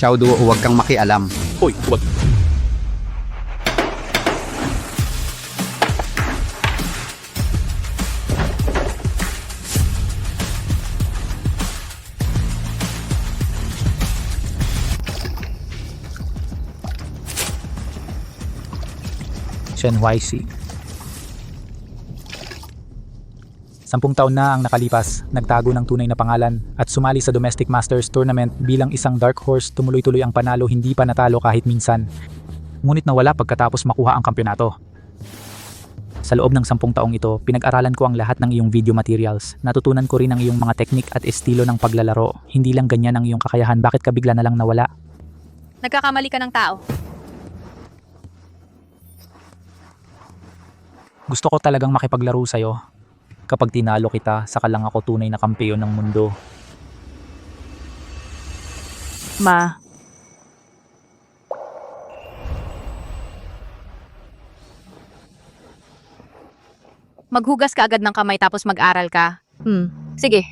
Xiaoduo, huwag kang makialam. Hoy, huwag. Shen YC. 10 taon na ang nakalipas, nagtago ng tunay na pangalan at sumali sa Domestic Masters Tournament bilang isang dark horse. Tumuloy-tuloy ang panalo, hindi pa natalo kahit minsan. Ngunit nawala pagkatapos makuha ang kampyonato. Sa loob ng 10 taong ito, pinag-aralan ko ang lahat ng iyong video materials. Natutunan ko rin ang iyong mga teknik at estilo ng paglalaro. Hindi lang ganyan ang iyong kakayahan, bakit ka bigla na lang nawala? Nagkakamali ka ng tao. Gusto ko talagang makipaglaro sa'yo. Kapag tinalo kita, saka lang ako tunay na kampeon ng mundo. Ma. Maghugas ka agad ng kamay tapos mag-aral ka. Sige.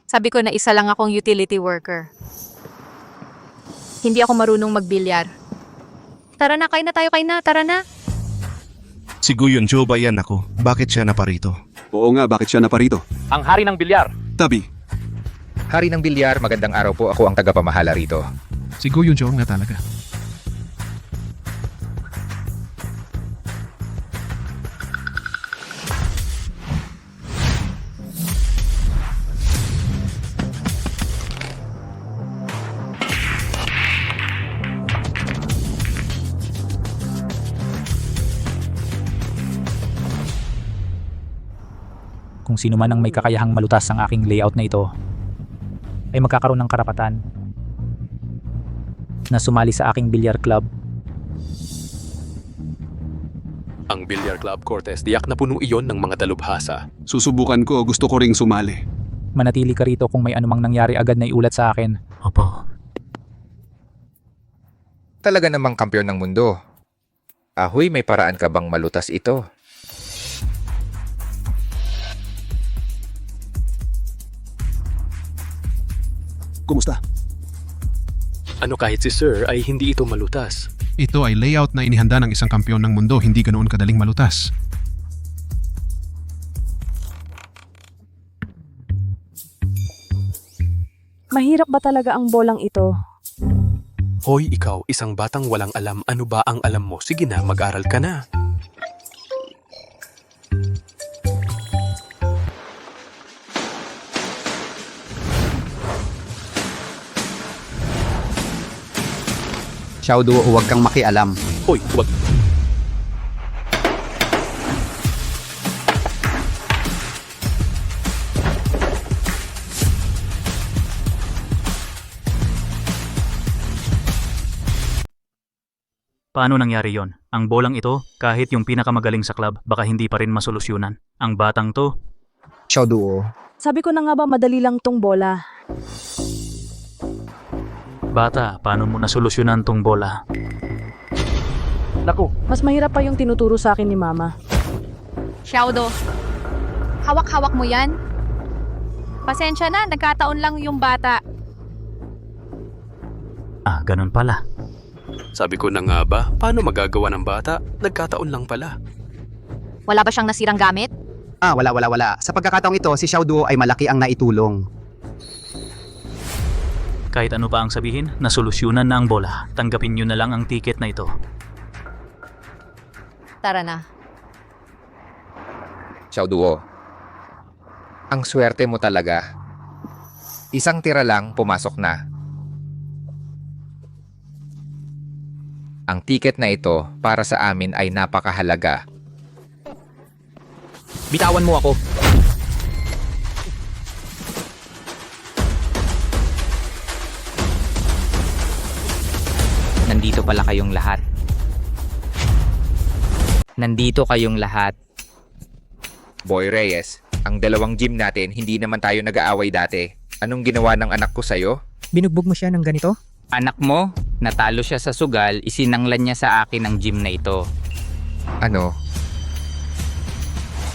Sabi ko na isa lang akong utility worker. Hindi ako marunong magbilyar. Tara na, kain na tayo, tara na. Si Guyon Joe ba yan ako? Bakit siya naparito? Oo nga, bakit siya naparito? Ang hari ng bilyar. Tabi, Hari ng bilyar, magandang araw po. Ako ang tagapamahala rito. Si Guyon Joe nga talaga. Kung sino man ang may kakayahang malutas ang aking layout na ito, ay magkakaroon ng karapatan na sumali sa aking bilyar club. Ang Bilyar Club Cortez, diyak na puno iyon ng mga dalubhasa. susubukan ko, gusto ko ring sumali. Manatili ka rito, kung may anumang nangyari agad na iulat sa akin. Opo. Talaga namang kampiyon ng mundo. Ahoy, may paraan ka bang malutas ito? Kumusta? Ano kahit si Sir ay hindi ito malutas. Ito ay layout na inihanda ng isang kampiyon ng mundo, hindi ganoon kadaling malutas. Mahirap ba talaga ang bolang ito? Hoy, ikaw, isang batang walang alam. Ano ba ang alam mo? Sige na, mag-aral ka na. Xiaoduo, huwag kang makialam. Hoy, huwag. Paano nangyari yon? Ang bolang ito, kahit yung pinakamagaling sa club, baka hindi pa rin masolusyonan. Ang batang to, Xiaoduo. Sabi ko na nga ba madali lang tong bola. bata, paano mo nasolusyonan tong bola? Naku, Mas mahirap pa yung tinuturo sa akin ni Mama. Xiaodo, hawak-hawak mo yan. Pasensya na, nagkataon lang yung bata. Ah, ganun pala. sabi ko na nga ba, paano magagawa ng bata? Nagkataon lang pala. Wala ba siyang nasirang gamit? Wala. Sa pagkakataong ito, si Xiaoduo ay malaki ang naitulong. Kahit ano pa ang sabihin, nasolusyonan na ang bola. Tanggapin nyo na lang ang ticket na ito. Tara na. Xiaoduo, ang swerte mo talaga. Isang tira lang, pumasok na. Ang ticket na ito para sa amin ay napakahalaga. Bitawan mo ako. Nandito pala kayong lahat. Nandito kayong lahat. Boy Reyes, ang dalawang gym natin, hindi naman tayo nag-aaway dati. Anong ginawa ng anak ko sa'yo? Binugbog mo siya ng ganito? Anak mo, natalo siya sa sugal, isinanglan niya sa akin ang gym na ito. Ano?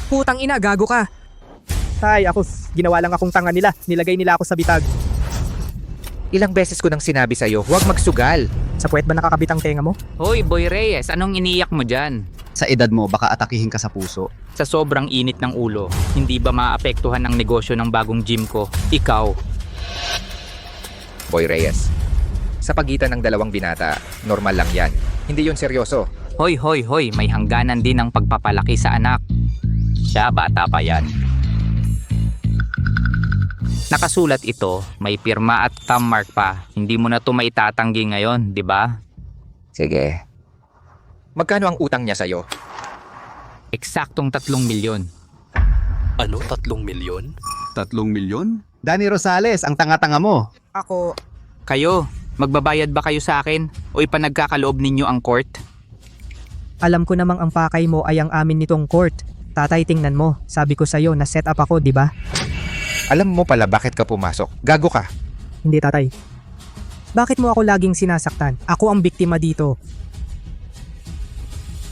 Putang ina, gago ka. Tay, ginawa lang akong tanga nila. Nilagay nila ako sa bitag. Ilang beses ko nang sinabi sa'yo, huwag magsugal. Sa puwet ba nakakabit ang tenga mo? Hoy, Boy Reyes, anong iniyak mo dyan? Sa edad mo, baka atakihin ka sa puso. Sa sobrang init ng ulo, hindi ba maapektuhan ang negosyo ng bagong gym ko? Ikaw, Boy Reyes, sa pagitan ng dalawang binata, normal lang yan. Hindi yun seryoso. hoy, may hangganan din ang pagpapalaki sa anak. Siya, bata pa yan. Nakasulat ito, may pirma at thumb mark pa. Hindi mo na to maitatanggi ngayon, di ba? Sige. Magkano ang utang niya sa'yo? Eksaktong 3 milyon. Ano, 3 milyon? 3 milyon? Danny Rosales, ang tanga-tanga mo. Kayo, magbabayad ba kayo sa akin? O ipanagkakaloob ninyo ang court? Alam ko namang ang pakay mo ay ang amin nitong court. Tatay, tingnan mo. Sabi ko sa'yo na set up ako, di ba? Alam mo pala bakit ka pumasok. Gago ka. Hindi, tatay. Bakit mo ako laging sinasaktan? Ako ang biktima dito.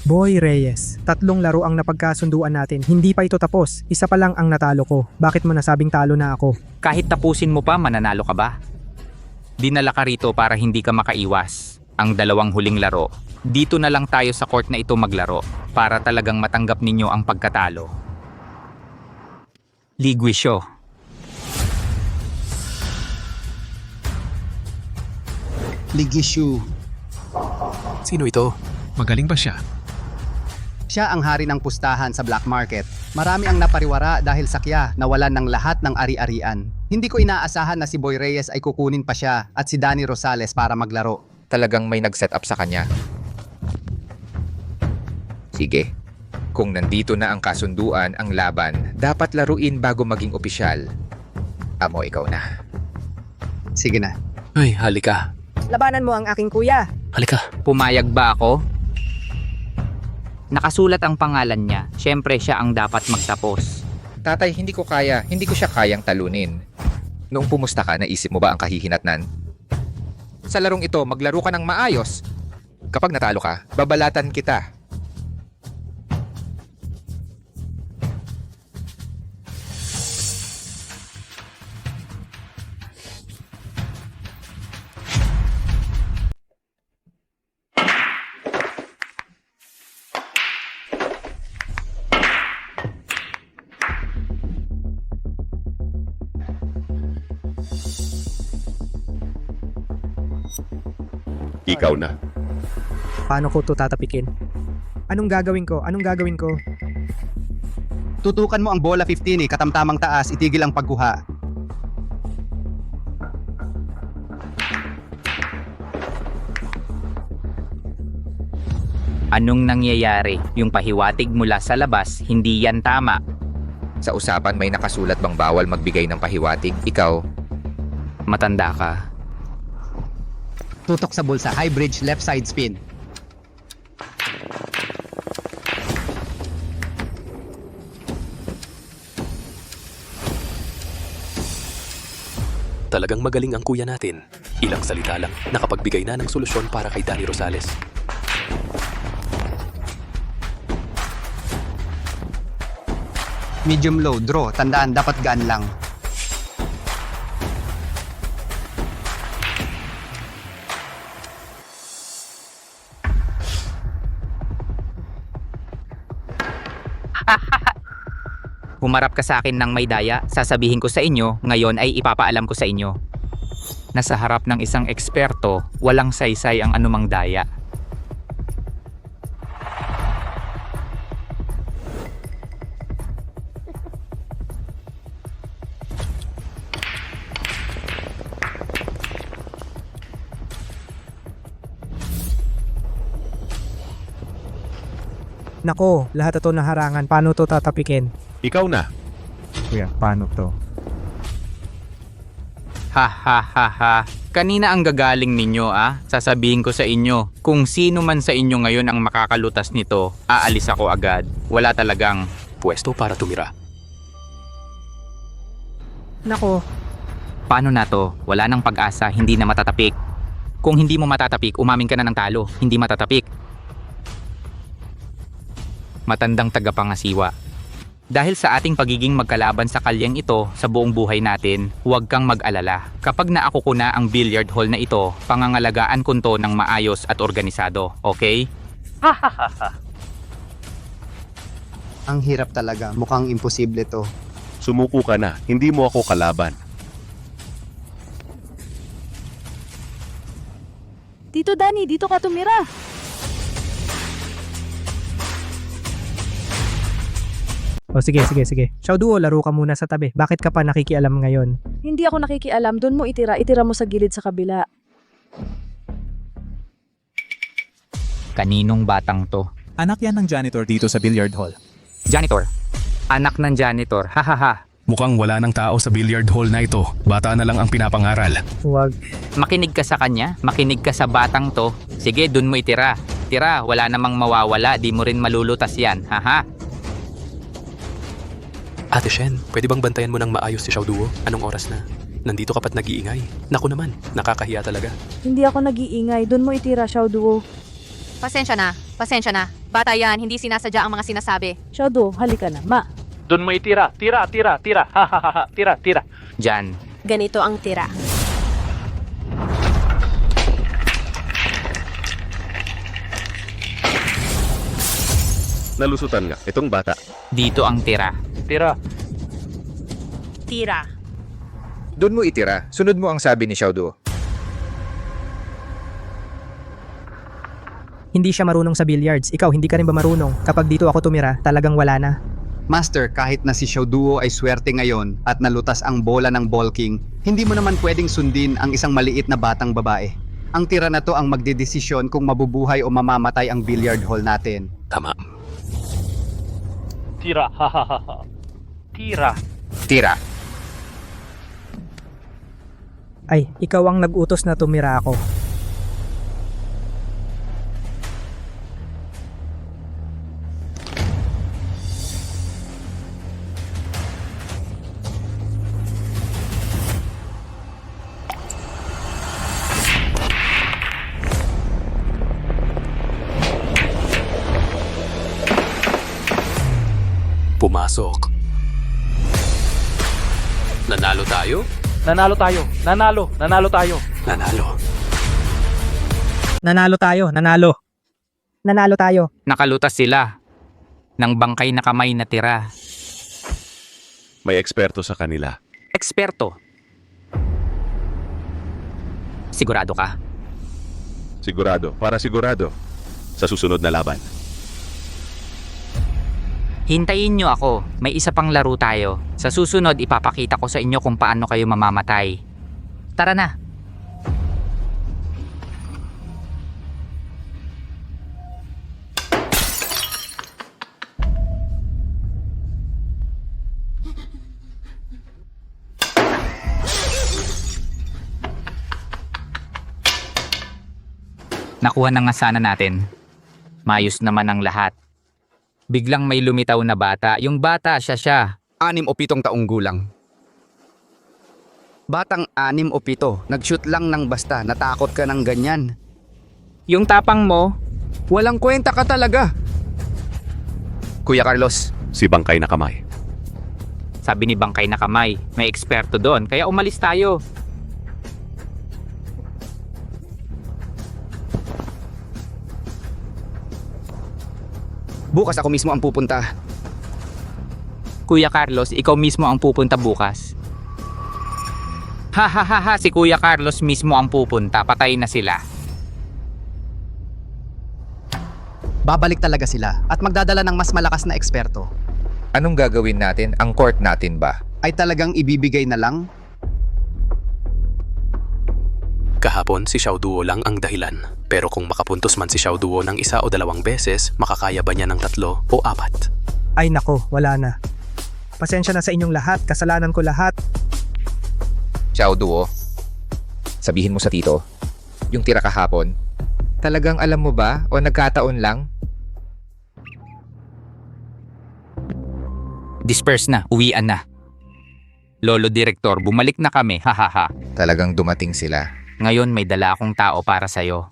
Boy Reyes, 3 laro ang napagkasunduan natin. Hindi pa ito tapos. Isa pa lang ang natalo ko. Bakit mo nasabing talo na ako? Kahit tapusin mo pa, mananalo ka ba? Dinala ka rito para hindi ka makaiwas. Ang 2 huling laro. Dito na lang tayo sa court na ito maglaro para talagang matanggap ninyo ang pagkatalo. Ligwisyo. Ligishu. Sino ito? Magaling ba siya? Siya ang hari ng pustahan sa black market. Marami ang napariwara dahil sakya nawalan ng lahat ng ari-arian. Hindi ko inaasahan na si Boy Reyes ay kukunin pa siya at si Danny Rosales para maglaro. Talagang may nag-set up sa kanya. Sige. Kung nandito na ang kasunduan, ang laban, dapat laruin bago maging opisyal. Amo, ikaw na. Sige na. Ay, halika. Labanan mo ang aking kuya. Halika. Pumayag ba ako? Nakasulat ang pangalan niya. Siyempre siya ang dapat magtapos. Tatay, hindi ko kaya. Hindi ko siya kayang talunin. Noong pumusta ka, naisip mo ba ang kahihinatnan? Sa larong ito, maglaro ka ng maayos. Kapag natalo ka, babalatan kita. Ikaw na. Paano ko to tatapikin? Anong gagawin ko? Tutukan mo ang bola 15 katamtamang taas, itigil ang pagguha. Anong nangyayari? Yung pahiwatig mula sa labas, hindi yan tama. Sa usapan, may nakasulat bang bawal magbigay ng pahiwatig? Ikaw, Matanda ka. Tutok sa bulsa, high bridge, left side spin. Talagang magaling ang kuya natin. Ilang salita lang, nakapagbigay na ng solusyon para kay Danny Rosales. Medium low, draw. Tandaan, dapat gaan lang. Humarap ka sa akin ng may daya, sasabihin ko sa inyo, ngayon ay ipapaalam ko sa inyo. Nasa harap ng isang eksperto, walang saysay ang anumang daya. Nako, lahat ito naharangan. Paano to tatapikin? Ikaw na. Kuya, paano to? Ha ha ha ha. Kanina ang gagaling ninyo Sasabihin ko sa inyo, kung sino man sa inyo ngayon ang makakalutas nito, aalis ako agad. Wala talagang Pwesto para tumira. Nako, paano na to? Wala nang pag-asa, hindi na matatapik. Kung hindi mo matatapik, umamin ka na ng talo, hindi matatapik. Matandang tagapangasiwa. Dahil sa ating pagiging magkalaban sa kalyeng ito sa buong buhay natin, huwag kang mag-alala. Kapag naako ko na ang billiard hall na ito, pangangalagaan ko to ng maayos at organisado, okay? Ang hirap talaga. Mukhang imposible to. Sumuko ka na, hindi mo ako kalaban. Tito Danny, dito ka tumira. O sige. Xiao Duo, laro ka muna sa tabi. Bakit ka pa nakikialam ngayon? Hindi ako nakikialam. Doon mo itira. Itira mo sa gilid sa kabila. Kaninong batang to? Anak yan ng janitor dito sa billiard hall. Janitor. Anak ng janitor, hahaha. Mukhang wala ng tao sa billiard hall na ito. Bata na lang ang pinapangaral. Huwag. Makinig ka sa kanya, makinig ka sa batang to. Sige, dun mo itira. Tira, wala namang mawawala, di mo rin malulutas yan, haha. Ate Shen, pwede bang bantayan mo ng maayos si Xiao Duo? Anong oras na? Nandito ka pa't nag-iingay. Naku naman, nakakahiya talaga. Hindi ako nag-iingay. Doon mo itira, Xiao Duo. Pasensya na. Bata yan, hindi sinasadya ang mga sinasabi. Xiao Duo, halika na. Ma. Doon mo itira. Tira. Tira. Diyan. Ganito ang tira. Nalusutan nga, itong bata. Dito ang tira. Tira. Tira. Doon mo itira. Sunod mo ang sabi ni Xiao Duo. Hindi siya marunong sa billiards. Ikaw, hindi ka rin ba marunong? Kapag dito ako tumira, talagang wala na. Master, kahit na si Xiao Duo ay swerte ngayon at nalutas ang bola ng Ball King, hindi mo naman pwedeng sundin ang isang maliit na batang babae. Ang tira na to ang magdedesisyon kung mabubuhay o mamamatay ang billiard hall natin. Tama. Tira. Tira. Tira. Ay, ikaw ang nag-utos na tumira ako. Pumasok. Nanalo tayo? Nanalo tayo. Nanalo. Nanalo tayo. Nakalutas sila ng bangkay na kamay na tira. May eksperto sa kanila. Eksperto. Sigurado ka? Sigurado, para sigurado. Sa susunod na laban. Hintayin nyo ako. May isa pang laro tayo. Sa susunod, ipapakita ko sa inyo kung paano kayo mamamatay. Tara na. Nakuha na nga sana natin. Mayos naman ang lahat. Biglang may lumitaw na bata. Yung bata, siya. 6 o 7 taong gulang. Batang 6 o 7, nag-shoot lang ng basta, natakot ka ng ganyan. Yung tapang mo, Walang kwenta ka talaga. Kuya Carlos, Si Bangkay na kamay. sabi ni Bangkay na kamay, may eksperto doon, kaya umalis tayo. bukas ako mismo ang pupunta. Kuya Carlos, ikaw mismo ang pupunta bukas. Ha, si Kuya Carlos mismo ang pupunta, patay na sila. Babalik talaga sila at magdadala ng mas malakas na eksperto. Anong gagawin natin? Ang court natin ba? Ay talagang ibibigay na lang? Kahapon si Xiao Duo lang ang dahilan. Pero kung makapuntos man si Xiao Duo ng 1 o 2 beses, makakaya ba niya ng 3 o 4? Ay nako, wala na. Pasensya na sa inyong lahat, kasalanan ko lahat. Xiao Duo, sabihin mo sa tito, yung tira kahapon, talagang alam mo ba o nagkataon lang? Disperse na, uwian na. Lolo Direktor, bumalik na kami, hahaha. Talagang dumating sila. Ngayon may dala akong tao para sa'yo.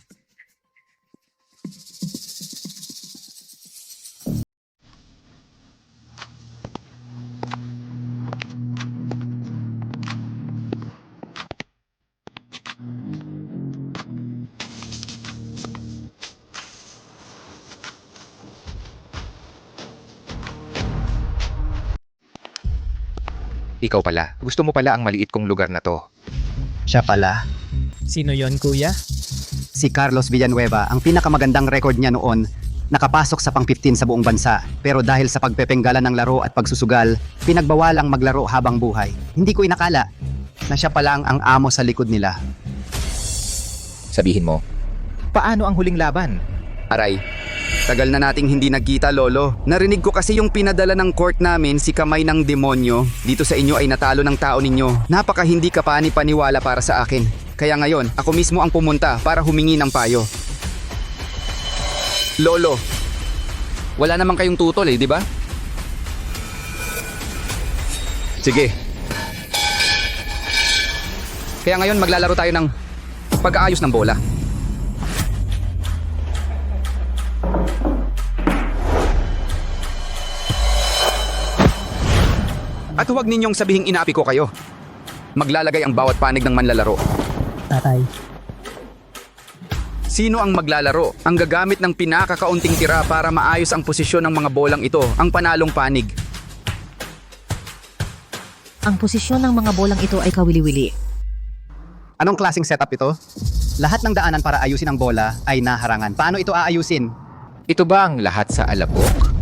Ikaw pala. Gusto mo pala ang maliit kong lugar na to. Siya pala. Sino yon kuya? Si Carlos Villanueva, ang pinakamagandang record niya noon, nakapasok sa pang-15 sa buong bansa. Pero dahil sa pagpepenggalan ng laro at pagsusugal, pinagbawal ang maglaro habang buhay. Hindi ko inakala na siya palang ang amo sa likod nila. Sabihin mo, paano ang huling laban? Aray, tagal na nating hindi nagkita, Lolo. Narinig ko kasi yung pinadala ng court namin si Kamay ng Demonyo. Dito sa inyo ay natalo ng tao ninyo. Napaka hindi ka pani-paniwala para sa akin. Kaya ngayon, ako mismo ang pumunta para humingi ng payo. Lolo, wala naman kayong tutol di ba? Sige. Kaya ngayon maglalaro tayo ng pag-aayos ng bola. At huwag ninyong sabihing inaapi ko kayo. Maglalagay ang bawat panig ng manlalaro. Tatay. Sino ang maglalaro? Ang gagamit ng pinakakaunting tira para maayos ang posisyon ng mga bolang ito, ang panalong panig. Ang posisyon ng mga bolang ito ay kawili-wili. Anong klaseng setup ito? Lahat ng daanan para ayusin ang bola ay naharangan. Paano ito aayusin? Ito ba ang lahat sa alabok?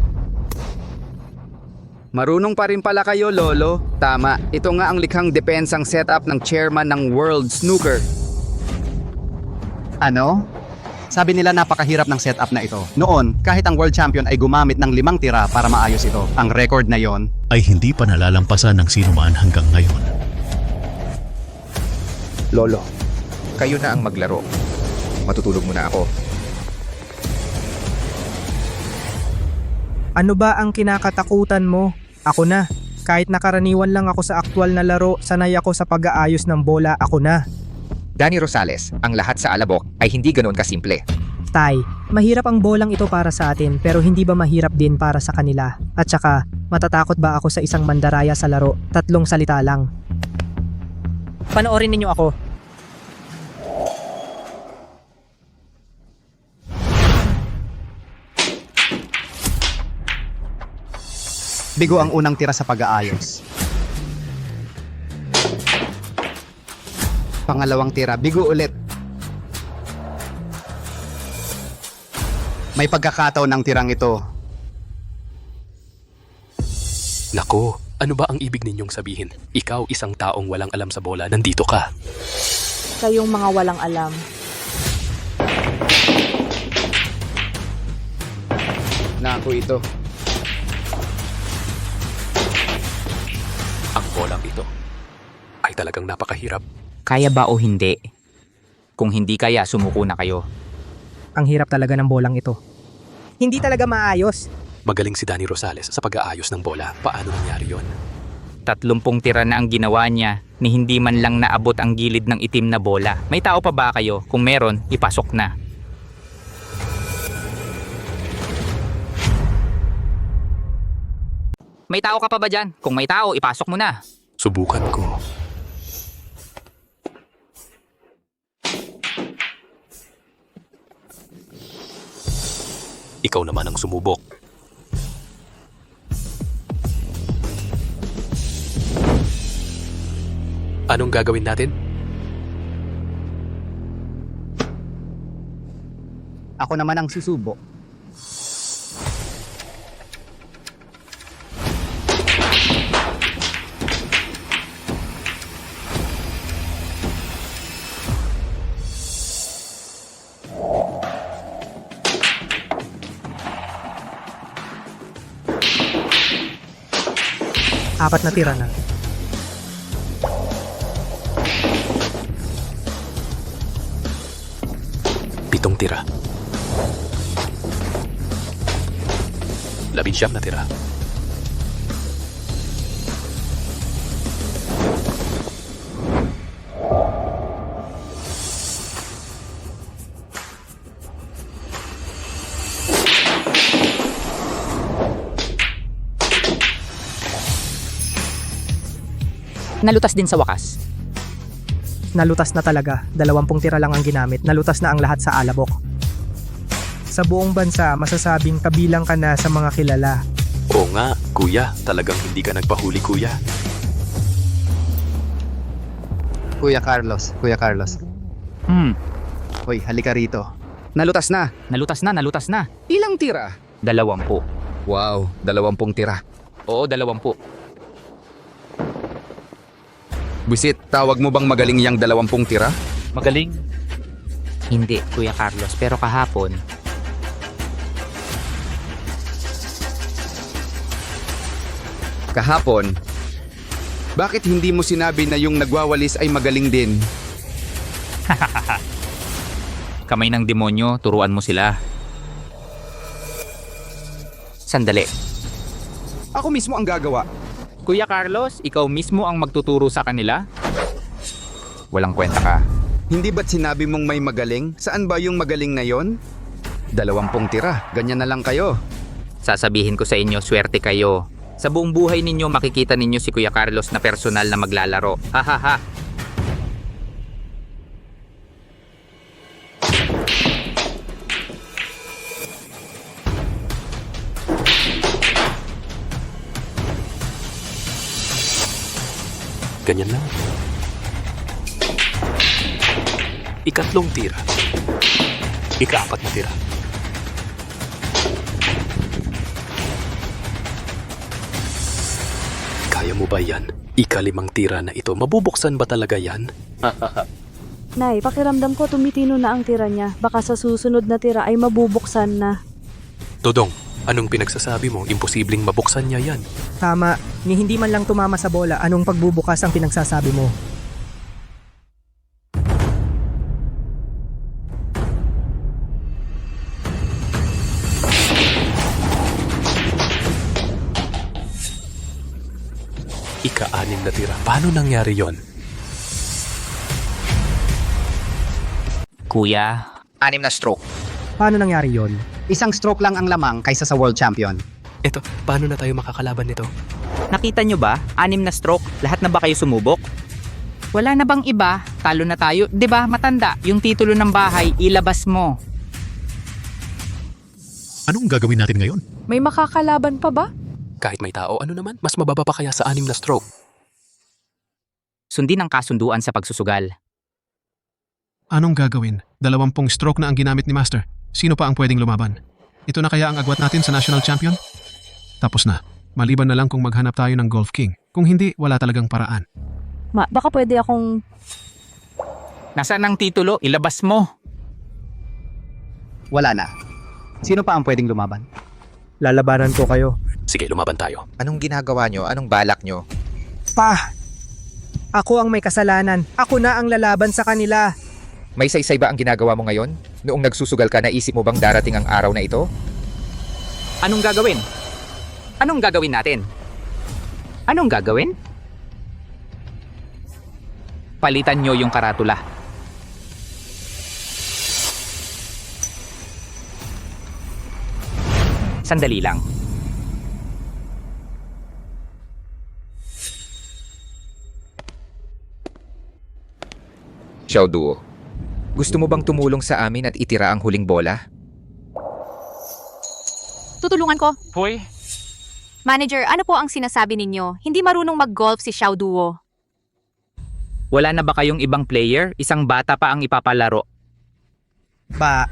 Marunong pa rin pala kayo, Lolo. Tama, ito nga ang likhang depensang setup ng chairman ng World Snooker. Ano? Sabi nila napakahirap ng setup na ito. Noon, kahit ang world champion ay gumamit ng 5 tira para maayos ito. Ang record na yon ay hindi pa nalalampasan ng sinuman hanggang ngayon. Lolo, kayo na ang maglaro. Matutulog muna ako. Ano ba ang kinakatakutan mo? Ako na. Kahit nakaraniwan lang ako sa aktwal na laro, sanay ako sa pag-aayos ng bola, ako na. Danny Rosales, ang lahat sa alabok ay hindi ganoon kasimple. Tay, mahirap ang bolang ito para sa atin pero hindi ba mahirap din para sa kanila? At saka, matatakot ba ako sa isang mandaraya sa laro? 3 salita lang. Panoorin ninyo ako. Bigo ang unang tira sa pag-aayos. Pangalawang tira, bigo ulit. May pagkakataon ng tirang ito. Nako, ano ba ang ibig ninyong sabihin? Ikaw, isang taong walang alam sa bola, nandito ka. Kayong mga walang alam. Naku ito. Ang bolang ito ay talagang napakahirap. Kaya ba o hindi? Kung hindi kaya, sumuko na kayo. Ang hirap talaga ng bolang ito. Hindi talaga maayos. Magaling si Danny Rosales sa pag-aayos ng bola. Paano nangyari yon? 30 tira na ang ginawa niya ni hindi man lang naabot ang gilid ng itim na bola. May tao pa ba kayo? Kung meron, ipasok na. May tao ka pa ba dyan? Kung may tao, ipasok mo na. Subukan ko. Ikaw naman ang sumubok. Anong gagawin natin? Ako naman ang susubok. Apat na tira na. Pitong tira. 19 na tira. Nalutas din sa wakas. Nalutas na talaga. 20 tira lang ang ginamit. Nalutas na ang lahat sa alabok. Sa buong bansa, masasabing kabilang ka na sa mga kilala. Oo nga, kuya. Talagang hindi ka nagpahuli, kuya. Kuya Carlos. Hoy, halika rito. Nalutas na. Nalutas na. Ilang tira? 20. Wow, 20 tira. Oo, 20. Busit, tawag mo bang magaling yang 20 tira? Magaling. Hindi, Kuya Carlos, pero kahapon, Kahapon? Bakit hindi mo sinabi na yung nagwawalis ay magaling din? kamay ng demonyo, turuan mo sila. Sandali. Ako mismo ang gagawa. Kuya Carlos, ikaw mismo ang magtuturo sa kanila? Walang kwenta ka. Hindi ba't sinabi mong may magaling? Saan ba yung magaling na yon? 20 tira, ganyan na lang kayo. Sasabihin ko sa inyo, swerte kayo. Sa buong buhay ninyo, makikita ninyo si Kuya Carlos na personal na maglalaro. Hahaha. Ganyan lang. Ikatlong tira. Ikaapat na tira. Kaya mo ba yan? Ika-5 tira na ito. Mabubuksan ba talaga yan? Nay, pakiramdam ko tumitino na ang tira niya. Baka sa susunod na tira ay mabubuksan na. Dodong, anong pinagsasabi mo? Imposibleng mabuksan niya yan. Tama, ni hindi man lang tumama sa bola, anong pagbubukas ang pinagsasabi mo? Ika-6 na tira. Paano nangyari yon? Kuya, 6 na stroke. Paano nangyari yon? Isang stroke lang ang lamang kaysa sa world champion. Eto, paano na tayo makakalaban nito? nakita nyo ba? 6 na stroke. Lahat na ba kayo sumubok? Wala na bang iba? Talo na tayo. 'Di ba matanda? Yung titulo ng bahay, ilabas mo. Anong gagawin natin ngayon? May makakalaban pa ba? Kahit may tao, ano naman? Mas mababa pa kaya sa 6 na stroke? Sundin ang kasunduan sa pagsusugal. Anong gagawin? 20 stroke na ang ginamit ni Master. Sino pa ang pwedeng lumaban? Ito na kaya ang agwat natin sa National Champion? Tapos na. Maliban na lang kung maghanap tayo ng Golf King. Kung hindi, wala talagang paraan. Baka pwede akong... Nasaan ang titulo? Ilabas mo. Wala na. Sino pa ang pwedeng lumaban? Lalabanan ko kayo. Sige, lumaban tayo. Anong ginagawa nyo? Anong balak nyo? Pa! Ako ang may kasalanan. Ako na ang lalaban sa kanila. May saysay ba ang ginagawa mo ngayon? Noong nagsusugal ka, naisip mo bang darating ang araw na ito? Anong gagawin? Anong gagawin natin? Anong gagawin? Palitan nyo yung karatula. Sandali lang. Xiao Duo, gusto mo bang tumulong sa amin at itira ang huling bola? Tutulungan ko. Hoy, Manager, ano po ang sinasabi ninyo? Hindi marunong mag-golf si Xiao Duo. wala na ba kayong ibang player? Isang bata pa ang ipapalaro. Ba,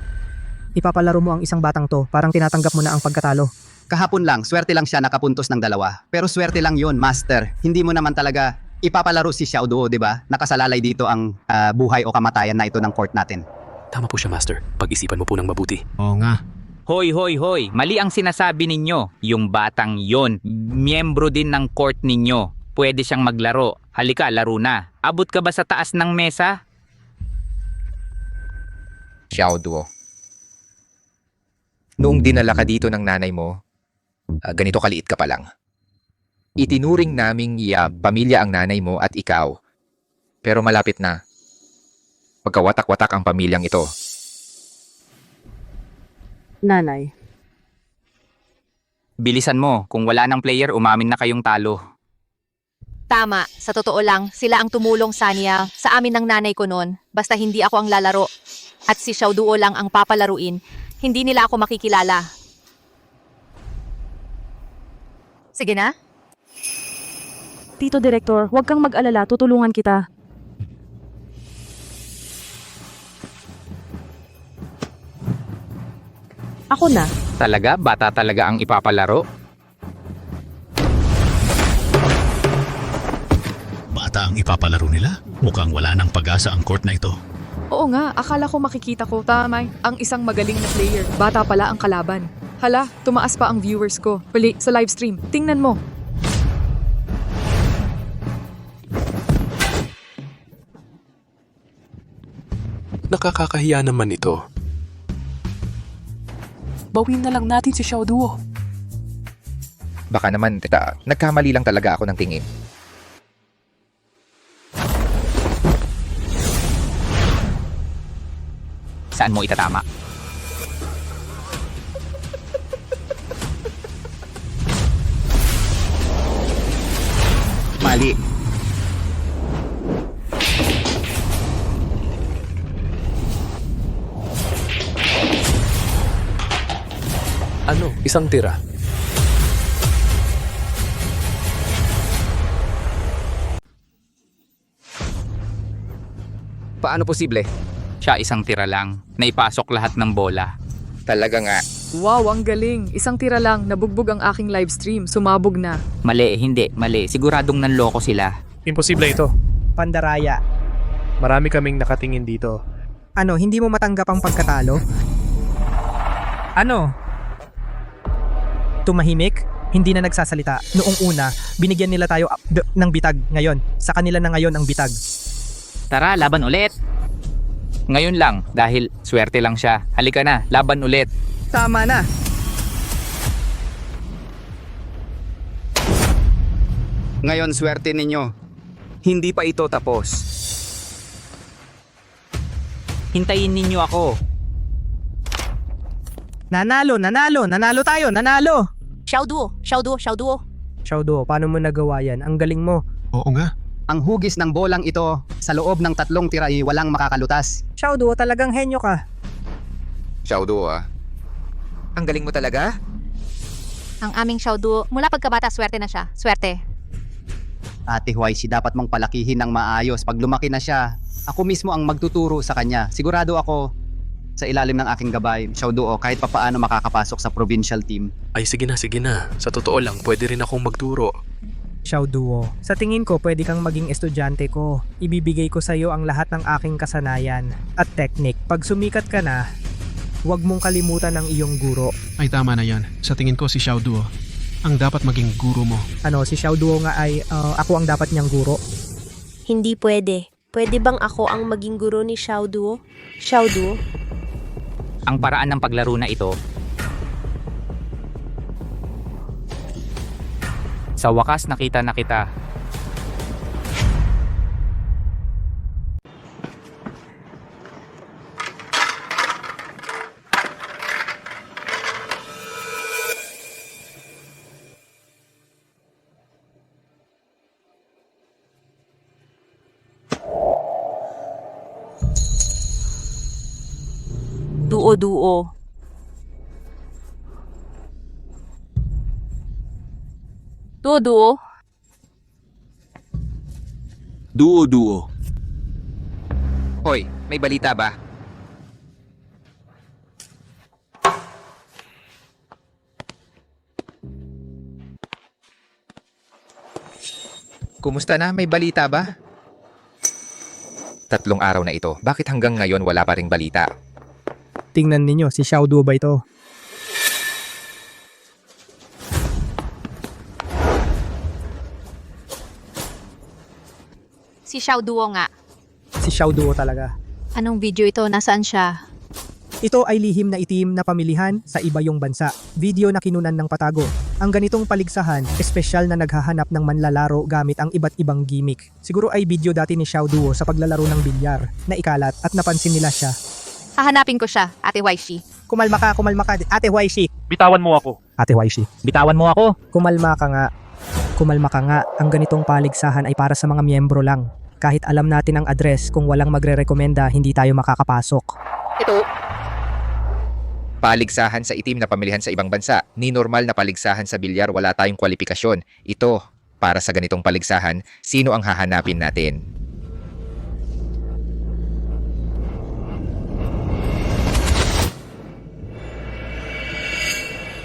ipapalaro mo ang isang batang to, parang tinatanggap mo na ang pagkatalo. Kahapon lang, swerte lang siya nakapuntos ng 2. Pero swerte lang yon, Master. Hindi mo naman talaga ipapalaro si Xiao Duo, di ba? Nakasalalay dito ang buhay o kamatayan na ito ng court natin. Tama po siya, Master. Pag-isipan mo po ng mabuti. Oo nga. Hoy, hoy, hoy. Mali ang sinasabi ninyo. Yung batang yon, miyembro din ng court ninyo. Pwede siyang maglaro. Halika, laro na. Abot ka ba sa taas ng mesa? Xiao Duo. Noong dinala ka dito ng nanay mo, ganito kaliit ka pa lang. Itinuring naming pamilya ang nanay mo at ikaw. Pero malapit na. Pagkawatak-watak ang pamilyang ito. Nanay. Bilisan mo. Kung wala ng player, umamin na kayong talo. Tama, sa totoo lang, sila ang tumulong sa niya, sa amin ng nanay ko noon. Basta hindi ako ang lalaro. At si Xiao Duo lang ang papalaruin. Hindi nila ako makikilala. Sige na. Tito Direktor, huwag kang mag-alala, tutulungan kita. Ako na. Talaga? Bata talaga ang ipapalaro? Bata ang ipapalaro nila? Mukhang wala ng pag-asa ang court na ito. Oo nga, akala ko makikita ko, tamay, ang isang magaling na player. Bata pala ang kalaban. Hala, tumaas pa ang viewers ko. Pali, sa livestream. Tingnan mo. Nakakakahiya naman ito. Bawin na lang natin si Xiao Duo. Baka naman, nagkamali lang talaga ako ng tingin. Saan mo itatama? Mali. Ano? Isang tira. Paano posible? Siya isang tira lang. Naipasok lahat ng bola. Talaga nga. Wow, ang galing. Isang tira lang, nabugbog ang aking livestream. Sumabog na. Mali, hindi. Mali. Siguradong nanloko sila. Imposible ito. Pandaraya. Marami kaming nakatingin dito. Ano, hindi mo matanggap ang pagkatalo? Ano? Tumahimik? Hindi na nagsasalita. Noong una, binigyan nila tayo ng bitag. Ngayon, sa kanila na ngayon ang bitag. Tara, laban ulit. Ngayon lang, dahil swerte lang siya. Halika na, laban ulit. Tama na. Ngayon, swerte ninyo. Hindi pa ito tapos. Hintayin ninyo ako. Nanalo tayo, nanalo! Xiao Duo, Xiao Duo, Xiao Duo. Xiao, paano mo nagawa yan? Ang galing mo. Oo nga. Ang hugis ng bolang ito, sa loob ng 3 tira ay walang makakalutas. Xiao, talagang henyo ka. Xiao Duo ah. Ang galing mo talaga? Ang aming Xiao Duo, mula pagkabata, swerte na siya. Swerte. Ate Huaysi, dapat mong palakihin ng maayos. Pag lumaki na siya, ako mismo ang magtuturo sa kanya. Sigurado ako, sa ilalim ng aking gabay, Xiao Duo, kahit papaano makakapasok sa provincial team. Ay sige na, sige na. Sa totoo lang, pwede rin akong magturo. Xiao Duo, sa tingin ko pwede kang maging estudyante ko. Ibibigay ko sa iyo ang lahat ng aking kasanayan at teknik. Pag sumikat ka na, huwag mong kalimutan ang iyong guro. Ay tama na yan. Sa tingin ko si Xiao Duo ang dapat maging guro mo. Ano, si Xiao Duo nga ay ako ang dapat niyang guro. Hindi pwede. Pwede bang ako ang maging guro ni Xiao Duo? Xiao Duo? Ang paraan ng paglaro na ito, sa wakas nakita na kita. Duo. Duo. Duo. Hoy, may balita ba? Kumusta na? May balita ba? 3 araw na ito. Bakit hanggang ngayon wala pa ring balita? Tingnan ninyo, si Xiao Duo ba ito? Si Xiao Duo nga. Si Xiao Duo talaga. Anong video ito? Nasaan siya? Ito ay lihim na itim na pamilihan sa iba yung bansa. Video na kinunan ng patago. Ang ganitong paligsahan, espesyal na naghahanap ng manlalaro gamit ang iba't ibang gimmick. Siguro ay video dati ni Xiao Duo sa paglalaro ng bilyar na ikalat at napansin nila siya. Hahanapin ko siya, Ate Huaysi. Kumalma ka, Ate Huaysi. Bitawan mo ako. Ate Huaysi. Bitawan mo ako. Kumalma ka nga. Ang ganitong paligsahan ay para sa mga miyembro lang. Kahit alam natin ang address, kung walang magre-rekomenda, hindi tayo makakapasok. Ito. Paligsahan sa itim na pamilihan sa ibang bansa. Ni normal na paligsahan sa bilyar, wala tayong kwalifikasyon. Ito, para sa ganitong paligsahan, sino ang hahanapin natin?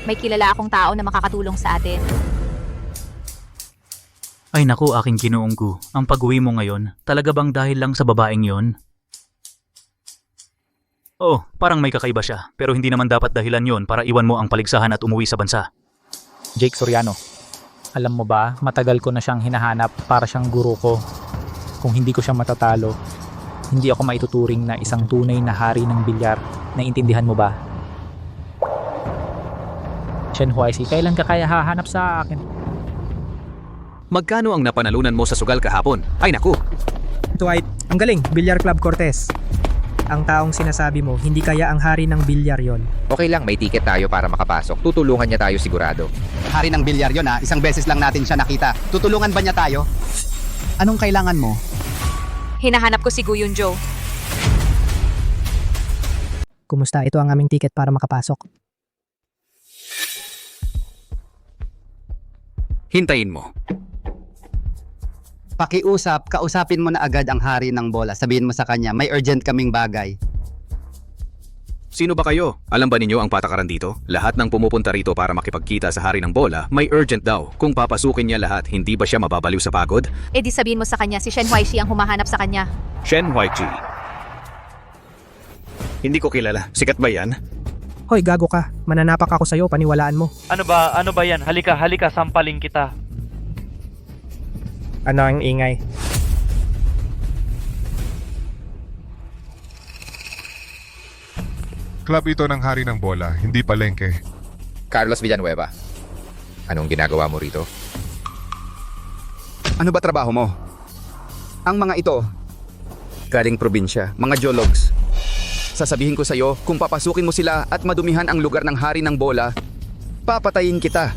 May kilala akong tao na makakatulong sa atin. Ay naku, aking ginoong Gu. Ang pag-uwi mo ngayon, talaga bang dahil lang sa babaeng yon? Oh, parang may kakaiba siya. Pero hindi naman dapat dahilan yon para iwan mo ang paligsahan at umuwi sa bansa. Jake Soriano, alam mo ba, matagal ko na siyang hinahanap para siyang guro ko. Kung hindi ko siya matatalo, hindi ako maituturing na isang tunay na hari ng bilyar. Naintindihan mo ba? Shen Huaisi, kailan ka kaya hahanap sa akin? Magkano ang napanalunan mo sa sugal kahapon? Ay naku! Dwight, ang galing, Bilyar Club Cortez. Ang taong sinasabi mo, hindi kaya ang hari ng bilyar yon. Okay lang, may ticket tayo para makapasok. Tutulungan niya tayo sigurado. Hari ng bilyar yun ha, isang beses lang natin siya nakita. Tutulungan ba niya tayo? Anong kailangan mo? Hinahanap ko si Gu Yunjo. Kumusta? Ito ang aming ticket para makapasok. Hintayin mo. Kausapin mo na agad ang hari ng bola. Sabihin mo sa kanya, may urgent kaming bagay. Sino ba kayo? Alam ba ninyo ang patakaran dito? Lahat ng pumupunta rito para makipagkita sa hari ng bola, may urgent daw. Kung papasukin niya lahat, hindi ba siya mababaliw sa pagod? E di sabihin mo sa kanya, si Shen Huaishi ang humahanap sa kanya. Shen Huaichi. Hindi ko kilala. Sikat ba yan? Hoy, gago ka. Mananapak ako sa'yo, paniwalaan mo. Ano ba yan? Halika, sampaling kita. Ano ang ingay? Club ito ng hari ng bola, hindi palengke. Carlos Villanueva, anong ginagawa mo rito? Ano ba trabaho mo? Ang mga ito, galing probinsya, mga geologs. Sasabihin ko sa'yo, kung papasukin mo sila at madumihan ang lugar ng hari ng bola, papatayin kita.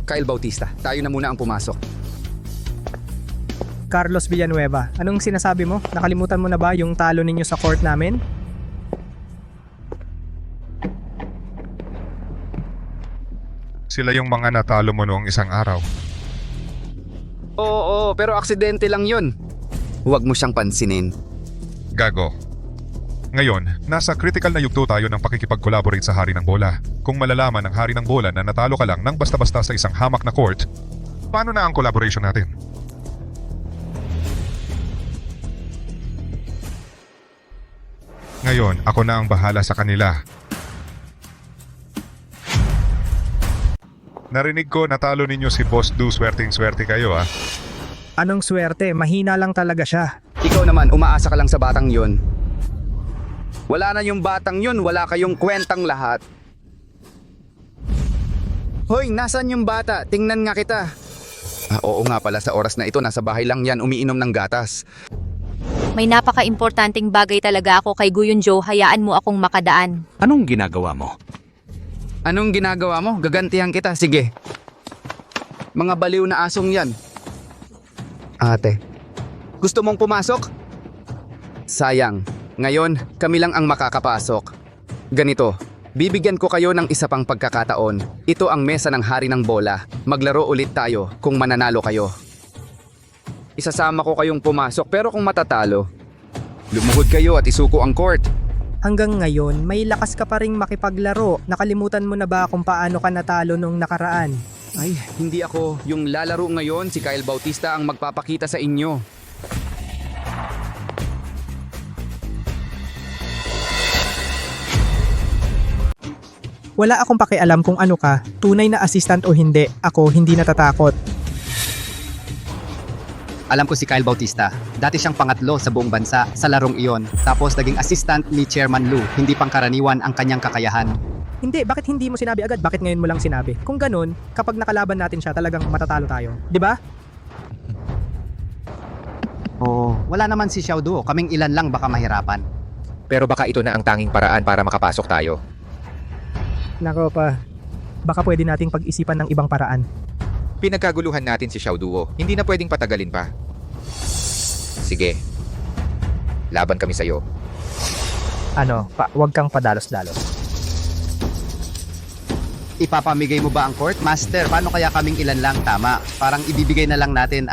Kyle Bautista, tayo na muna ang pumasok. Carlos Villanueva, anong sinasabi mo? Nakalimutan mo na ba yung talo ninyo sa court namin? Sila yung mga natalo mo noong isang araw. Oo, pero aksidente lang yun. Huwag mo siyang pansinin. Gago. Ngayon, nasa critical na yugto tayo ng pakikipag-collaborate sa hari ng bola. Kung malalaman ng hari ng bola na natalo ka lang ng basta-basta sa isang hamak na court, paano na ang collaboration natin? Ngayon, ako na ang bahala sa kanila. Narinig ko natalo ninyo si Boss Du, swerteng-swerte kayo ah. Anong swerte? Mahina lang talaga siya. Ikaw naman, umaasa ka lang sa batang yun. Wala na yung batang yun, wala kayong kwentang lahat. Hoy, nasan yung bata? Tingnan nga kita. Oo nga pala, sa oras na ito, nasa bahay lang yan, umiinom ng gatas. May napaka-importanting bagay talaga ako kay Gu Yunjo, hayaan mo akong makadaan. Anong ginagawa mo? Anong ginagawa mo? Gagantihan kita, sige. Mga baliw na asong yan. Ate, gusto mong pumasok? Sayang, ngayon kami lang ang makakapasok. Ganito, bibigyan ko kayo ng isa pang pagkakataon. Ito ang mesa ng hari ng bola. Maglaro ulit tayo kung mananalo kayo. Isasama ko kayong pumasok pero kung matatalo, lumuhod kayo at isuko ang court. Hanggang ngayon, may lakas ka pa ring makipaglaro. Nakalimutan mo na ba kung paano ka natalo nung nakaraan? Ay, hindi ako. Yung lalaro ngayon, si Kyle Bautista ang magpapakita sa inyo. Wala akong pakialam kung ano ka, tunay na assistant o hindi. Ako hindi natatakot. Alam ko si Kyle Bautista. Dati siyang pangatlo sa buong bansa sa larong iyon. Tapos naging assistant ni Chairman Lu. Hindi pangkaraniwan ang kanyang kakayahan. Hindi, bakit hindi mo sinabi agad? Bakit ngayon mo lang sinabi? Kung ganun, kapag nakalaban natin siya, talagang matatalo tayo. Di ba? Oo, wala naman si Xiao Duo. Kaming ilan lang baka mahirapan. Pero baka ito na ang tanging paraan para makapasok tayo. Nako pa. Baka pwede nating pag-isipan ng ibang paraan. Pinagkaguluhan natin si Xiao Duo. Hindi na pwedeng patagalin pa. Sige. Laban kami sa'yo. Ano, wag kang padalos-dalos. Ipapamigay mo ba ang court? Master, paano kaya kaming ilan lang? Tama. Parang ibibigay na lang natin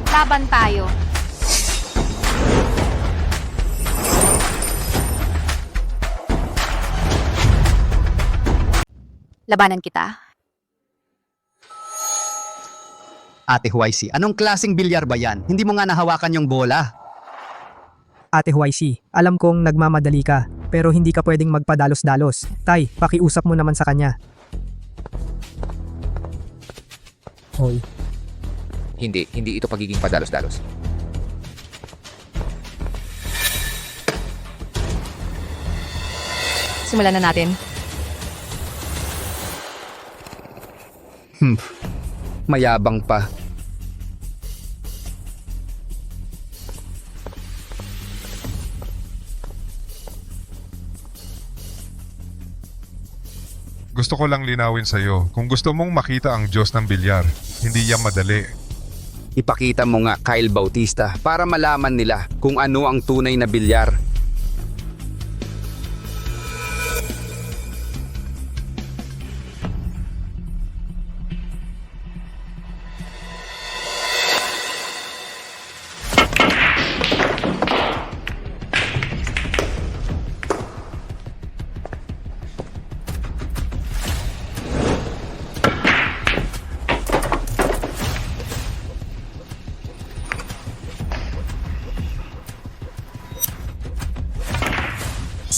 Laban tayo. Labanan kita. Ate Huaysi, anong klaseng bilyar ba yan? Hindi mo nga nahawakan yung bola. Ate Huaysi, alam kong nagmamadali ka, pero hindi ka pwedeng magpadalos-dalos. Tay, pakiusap mo naman sa kanya. Hoy. Hindi ito pagiging padalos-dalos. Simulan na natin. Mayabang pa. Gusto ko lang linawin sa'yo, kung gusto mong makita ang Diyos ng bilyar, hindi yan madali. Ipakita mo nga Kyle Bautista para malaman nila kung ano ang tunay na bilyar.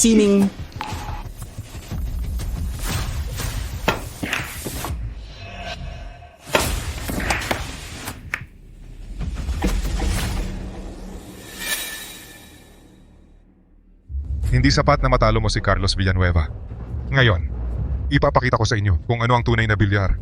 Sining. Hindi sapat na matalo mo si Carlos Villanueva. Ngayon, ipapakita ko sa inyo kung ano ang tunay na bilyar.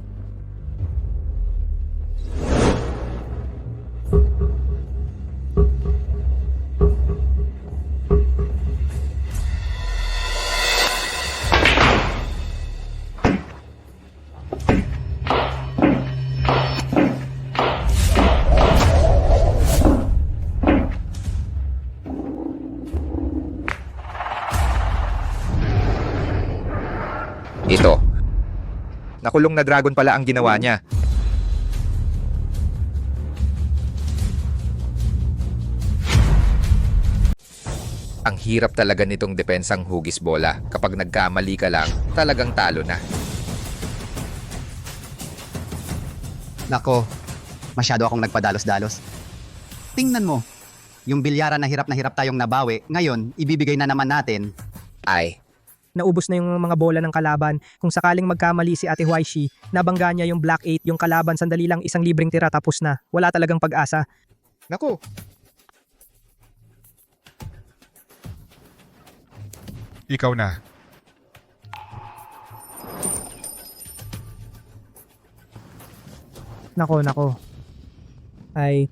Ito. Nakulong na dragon pala ang ginawa niya. Ang hirap talaga nitong depensang hugis bola. Kapag nagkamali ka lang, talagang talo na. Nako, masyado akong nagpadalos-dalos. Tingnan mo, yung bilyara na hirap tayong nabawi, ngayon, ibibigay na naman natin. Ay, Naubos na yung mga bola ng kalaban. Kung sakaling magkamali si Ate Huaysi, nabangga niya yung Black 8, yung kalaban sandali lang isang libreng tira tapos na. Wala talagang pag-asa. naku. Ikaw na. Nako. Ay,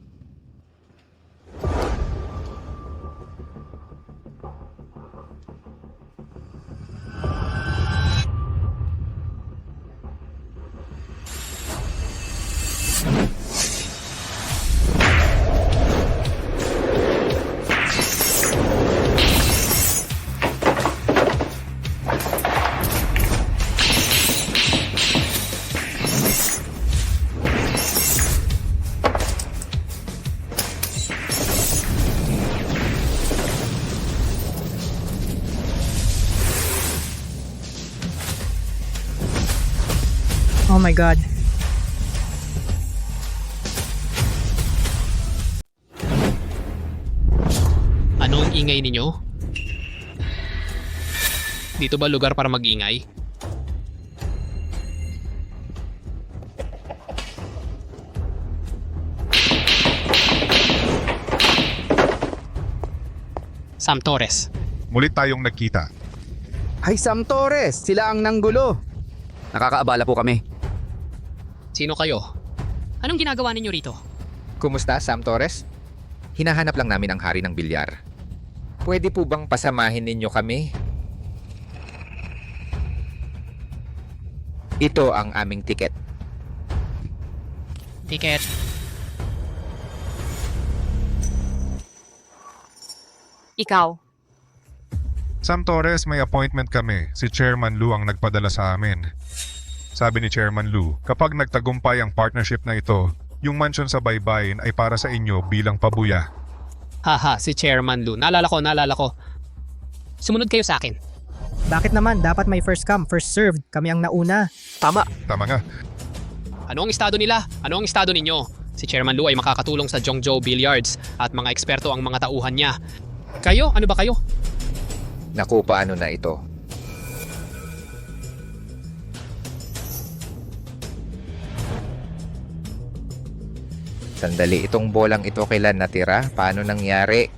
oh my God. Anong ingay ninyo? Dito ba lugar para mag-ingay? Sam Torres. Muli tayong nagkita. Ay, Sam Torres, sila ang nanggulo. Nakakaabala po kami. Sino kayo? Anong ginagawa ninyo rito? Kumusta, Sam Torres? Hinahanap lang namin ang hari ng bilyar. Pwede po bang pasamahin ninyo kami? Ito ang aming tiket. Ticket. Ikaw. Sam Torres, may appointment kami. Si Chairman Lu ang nagpadala sa amin. Sabi ni Chairman Lu, kapag nagtagumpay ang partnership na ito, yung mansion sa Baybayin ay para sa inyo bilang pabuya. Haha, si Chairman Lu. Naalala ko. Sumunod kayo sa akin. Bakit naman? Dapat may first come, first served. Kami ang nauna. Tama. Tama nga. Ano ang estado nila? Ano ang estado ninyo? Si Chairman Lu ay makakatulong sa Zhongzhou Billiards at mga eksperto ang mga tauhan niya. Kayo? Ano ba kayo? Naku, paano na ito? Sandali, itong bolang ito kailan natira? Paano nangyari?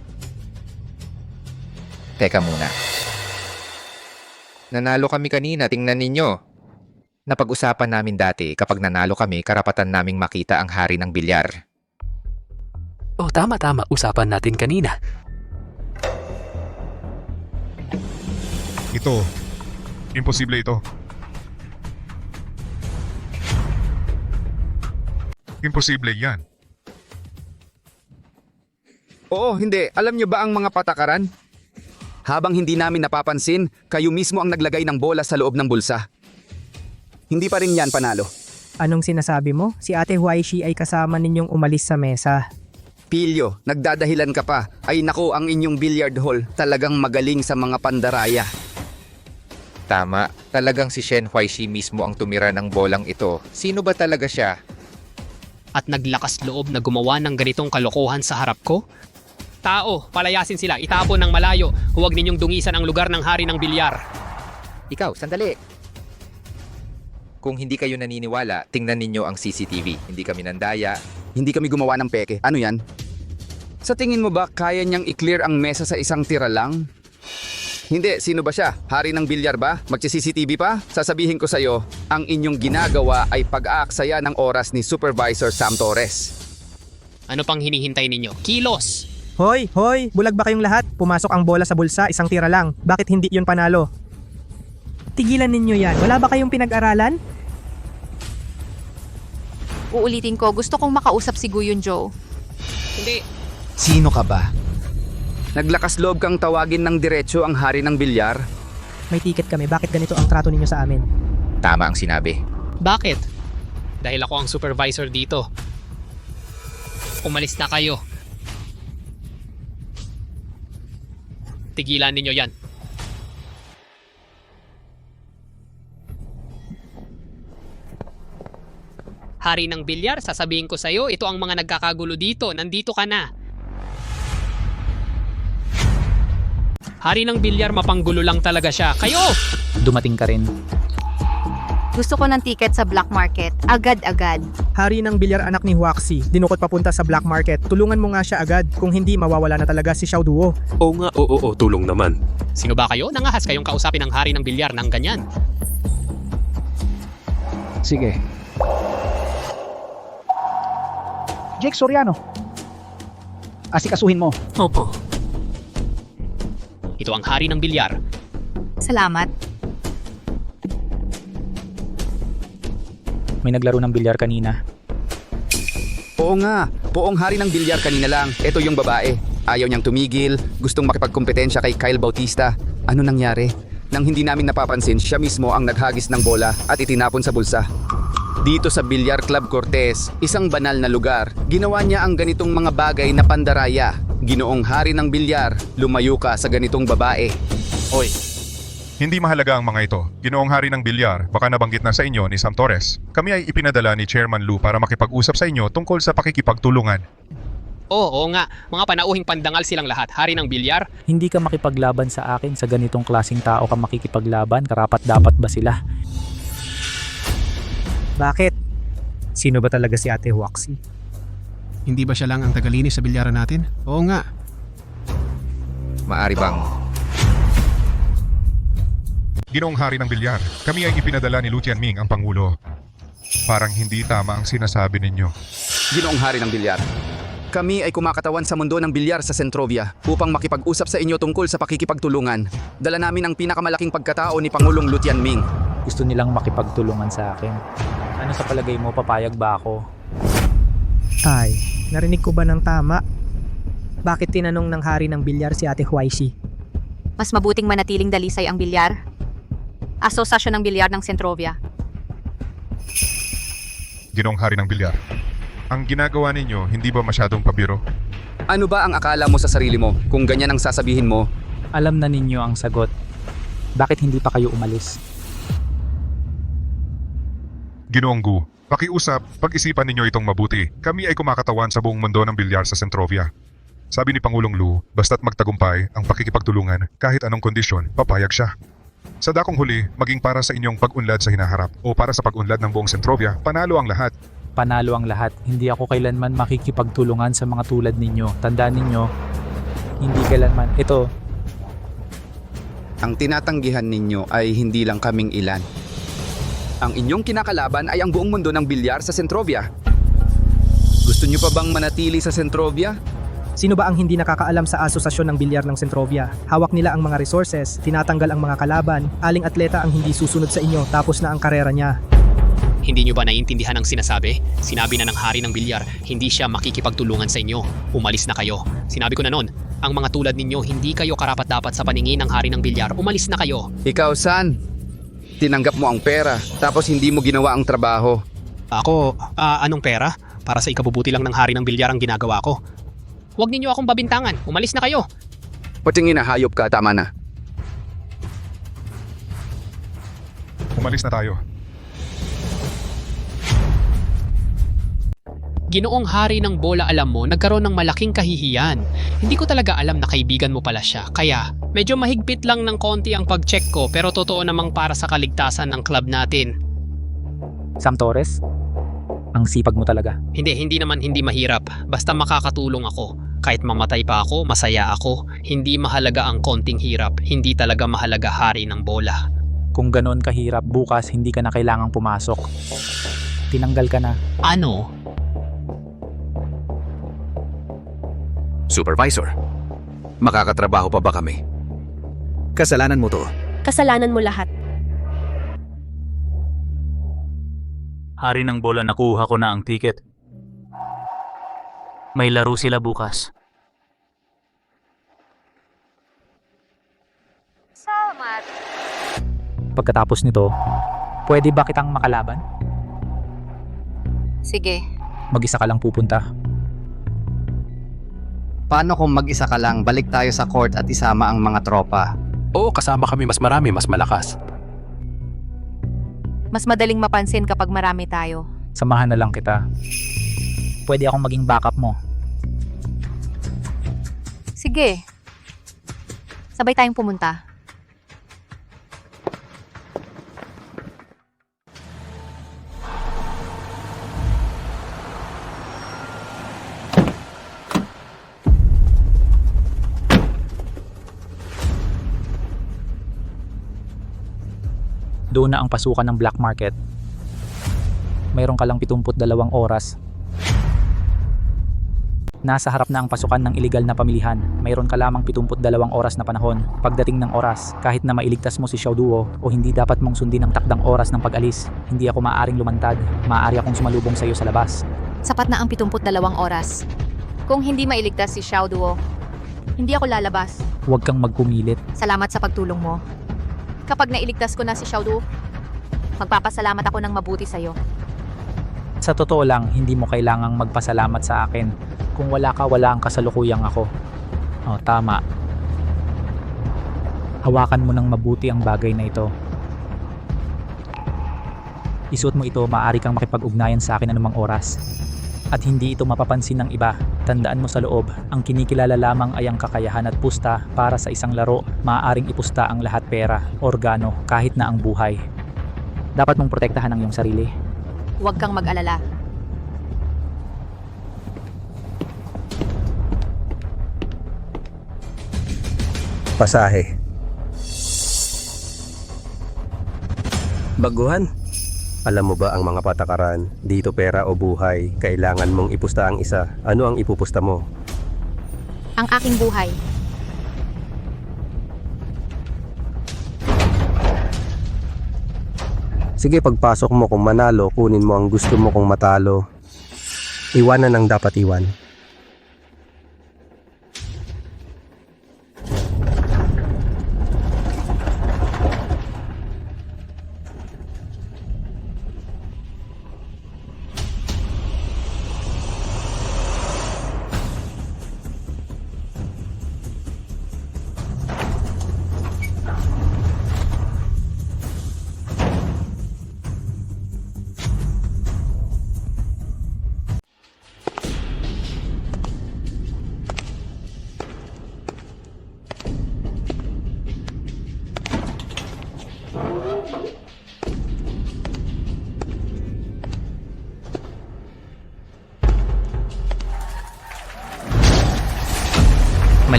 Teka muna. Nanalo kami kanina, tingnan ninyo. Napag-usapan namin dati, kapag nanalo kami, karapatan naming makita ang hari ng bilyar. Oh, tama. Usapan natin kanina. Ito. Imposible ito. Imposible yan. Oo, hindi. Alam niyo ba ang mga patakaran? Habang hindi namin napapansin, kayo mismo ang naglagay ng bola sa loob ng bulsa. Hindi pa rin yan panalo. Anong sinasabi mo? Si Ate Huaishi ay kasama ninyong umalis sa mesa. Pilyo, nagdadahilan ka pa. Ay naku, ang inyong billiard hall talagang magaling sa mga pandaraya. Tama, talagang si Shen Huaishi mismo ang tumira ng bolang ito. Sino ba talaga siya? At naglakas loob na gumawa ng ganitong kalokohan sa harap ko? Tao, palayasin sila, itapon ng malayo. Huwag ninyong dungisan ang lugar ng hari ng bilyar. Ikaw, sandali. Kung hindi kayo naniniwala, tingnan ninyo ang CCTV. Hindi kami nandaya. Hindi kami gumawa ng peke. Ano yan? Sa tingin mo ba kaya niyang i-clear ang mesa sa isang tira lang? Hindi, sino ba siya? Hari ng bilyar ba? Magsi-CCTV pa? Sasabihin ko sa'yo, ang inyong ginagawa ay pag-aaksaya ng oras ni Supervisor Sam Torres. Ano pang hinihintay ninyo? Kilos! Hoy! Bulag ba kayong lahat? Pumasok ang bola sa bulsa, isang tira lang. Bakit hindi yun panalo? Tigilan ninyo yan. Wala ba kayong pinag-aralan? Uulitin ko, gusto kong makausap si Guyun Joe. Hindi. Sino ka ba? Naglakas loob kang tawagin ng diretso ang hari ng bilyar? May ticket kami. Bakit ganito ang trato ninyo sa amin? Tama ang sinabi. Bakit? Dahil ako ang supervisor dito. Umalis na kayo. Tigilan ninyo yan. Hari ng bilyar, sasabihin ko sa'yo, ito ang mga nagkakagulo dito. Nandito ka na. Hari ng bilyar, mapanggulo lang talaga siya. Kayo! Dumating ka rin. Gusto ko ng ticket sa black market. Agad-agad. Hari ng bilyar anak ni Huaxi, dinukot papunta sa black market. Tulungan mo nga siya agad, kung hindi mawawala na talaga si Xiao Duo. Oo nga, oo, tulong naman. Sino ba kayo? Nangahas kayong kausapin ng hari ng bilyar ng ganyan. Sige. Jake Soriano. Asikasuhin mo. Opo. Ito ang hari ng bilyar. Salamat. May naglaro ng bilyar kanina. Oo nga, poong hari ng bilyar kanina lang. Ito yung babae. Ayaw niyang tumigil, gustong makipagkompetensya kay Kyle Bautista. Ano nangyari? Nang hindi namin napapansin, siya mismo ang naghagis ng bola at itinapon sa bulsa. Dito sa Bilyar Club Cortez, isang banal na lugar, ginawa niya ang ganitong mga bagay na pandaraya. Ginoong hari ng bilyar, lumayo ka sa ganitong babae. Oy. Hindi mahalaga ang mga ito. Ginoong hari ng bilyar, baka nabanggit na sa inyo ni Sam Torres. Kami ay ipinadala ni Chairman Lu para makipag-usap sa inyo tungkol sa pakikipagtulungan. Oo nga, mga panauhing pandangal silang lahat. Hari ng bilyar. Hindi ka makipaglaban sa akin, sa ganitong klaseng tao ka makikipaglaban, karapat dapat ba sila? Bakit? Sino ba talaga si Ate Huaxi? Hindi ba siya lang ang tagalinis sa bilyaran natin? Oo nga. Maari bang? Ginoong hari ng bilyar, kami ay ipinadala ni Lu Tianming ang Pangulo. Parang hindi tama ang sinasabi ninyo. Ginoong hari ng bilyar, kami ay kumakatawan sa mundo ng bilyar sa Centrovia upang makipag-usap sa inyo tungkol sa pakikipagtulungan. Dala namin ang pinakamalaking pagkatao ni Pangulong Lu Tianming. Gusto nilang makipagtulungan sa akin. Ano sa palagay mo, papayag ba ako? Ay, narinig ko ba ng tama? Bakit tinanong ng hari ng bilyar si Ate Huaishi? Mas mabuting manatiling dalisay ang bilyar. Asosasyon ng bilyar ng Centrovia. Ginoong hari ng bilyar, ang ginagawa ninyo hindi ba masyadong pabiro? Ano ba ang akala mo sa sarili mo kung ganyan ang sasabihin mo? Alam na ninyo ang sagot. Bakit hindi pa kayo umalis? Ginoong Gu, pakiusap, pag-isipan ninyo itong mabuti. Kami ay kumakatawan sa buong mundo ng bilyar sa Centrovia. Sabi ni Pangulong Lu, basta't magtagumpay ang pakikipagtulungan, kahit anong kondisyon, papayag siya. Sa dakong huli, maging para sa inyong pag-unlad sa hinaharap o para sa pag-unlad ng buong Centrovia, panalo ang lahat. Panalo ang lahat. Hindi ako kailanman makikipagtulungan sa mga tulad ninyo. Tandaan ninyo, hindi kailanman. Ito, Ang tinatanggihan ninyo ay hindi lang kaming ilan. Ang inyong kinakalaban ay ang buong mundo ng bilyar sa Centrovia. Gusto nyo pa bang manatili sa Centrovia? Sino ba ang hindi nakakaalam sa asosasyon ng bilyar ng Centrovia? Hawak nila ang mga resources, tinatanggal ang mga kalaban, aling atleta ang hindi susunod sa inyo tapos na ang karera niya. Hindi nyo ba naiintindihan ang sinasabi? Sinabi na ng hari ng bilyar, hindi siya makikipagtulungan sa inyo. Umalis na kayo. Sinabi ko na noon, ang mga tulad ninyo, hindi kayo karapat-dapat sa paningin ng hari ng bilyar. Umalis na kayo. Ikaw, San? Tinanggap mo ang pera, tapos hindi mo ginawa ang trabaho. Ako, anong pera? Para sa ikabubuti lang ng hari ng bilyar ang ginagawa ko. Huwag ninyo akong babintangan. Umalis na kayo. Patingin na hayop ka, tama na. Umalis na tayo. Ginoong hari ng bola, alam mo, nagkaroon ng malaking kahihiyan. Hindi ko talaga alam na kaibigan mo pala siya. Kaya, medyo mahigpit lang ng konti ang pag-check ko pero totoo namang para sa kaligtasan ng club natin. Sam Torres, ang sipag mo talaga. Hindi naman hindi mahirap. Basta makakatulong ako. Kahit mamatay pa ako, masaya ako. Hindi mahalaga ang konting hirap. Hindi talaga mahalaga hari ng bola. Kung ganoon kahirap, bukas hindi ka na kailangang pumasok. Tinanggal ka na. Ano? Supervisor, makakatrabaho pa ba kami? Kasalanan mo to. Kasalanan mo lahat. Hari ng bola, nakuha ko na ang ticket. May laro sila bukas. Salamat. Pagkatapos nito, pwede ba kitang makalaban? Sige. Mag-isa ka lang pupunta. Paano kung mag-isa ka lang, balik tayo sa court at isama ang mga tropa? Oo, kasama kami, mas marami, mas malakas. Mas madaling mapansin kapag marami tayo. Samahan na lang kita. Pwede akong maging backup mo. Sige. Sabay tayong pumunta. Doon na ang pasukan ng black market. Mayroon ka lang 72 oras. Nasa harap na ang pasukan ng iligal na pamilihan. Mayroon ka lamang 72 oras na panahon. Pagdating ng oras, kahit na mailigtas mo si Xiao Duo o hindi dapat mong sundin ang takdang oras ng pag-alis, hindi ako maaaring lumantad. Maaari akong sumalubong sa iyo sa labas. Sapat na ang 72 oras. Kung hindi mailigtas si Xiao Duo, hindi ako lalabas. Huwag kang magpumilit. Salamat sa pagtulong mo. Kapag nailigtas ko na si Xiao Duo, magpapasalamat ako ng mabuti sa'yo. Sa totoo lang, hindi mo kailangang magpasalamat sa akin. Kung wala ka, wala ang kasalukuyang ako. Oh, tama. Hawakan mo ng mabuti ang bagay na ito. Isuot mo ito, maaari kang makipag-ugnayan sa akin anumang oras. At hindi ito mapapansin ng iba. Tandaan mo sa loob, ang kinikilala lamang ay ang kakayahan at pusta para sa isang laro. Maaaring ipusta ang lahat pera, organo, kahit na ang buhay. Dapat mong protektahan ang iyong sarili. Huwag kang mag-alala. Pasahe. Baguhan. Alam mo ba ang mga patakaran, dito pera o buhay, kailangan mong ipusta ang isa. Ano ang ipupusta mo? Ang aking buhay. Sige, pagpasok mo kung manalo, kunin mo ang gusto mo kung matalo. Iwanan ang dapat iwan.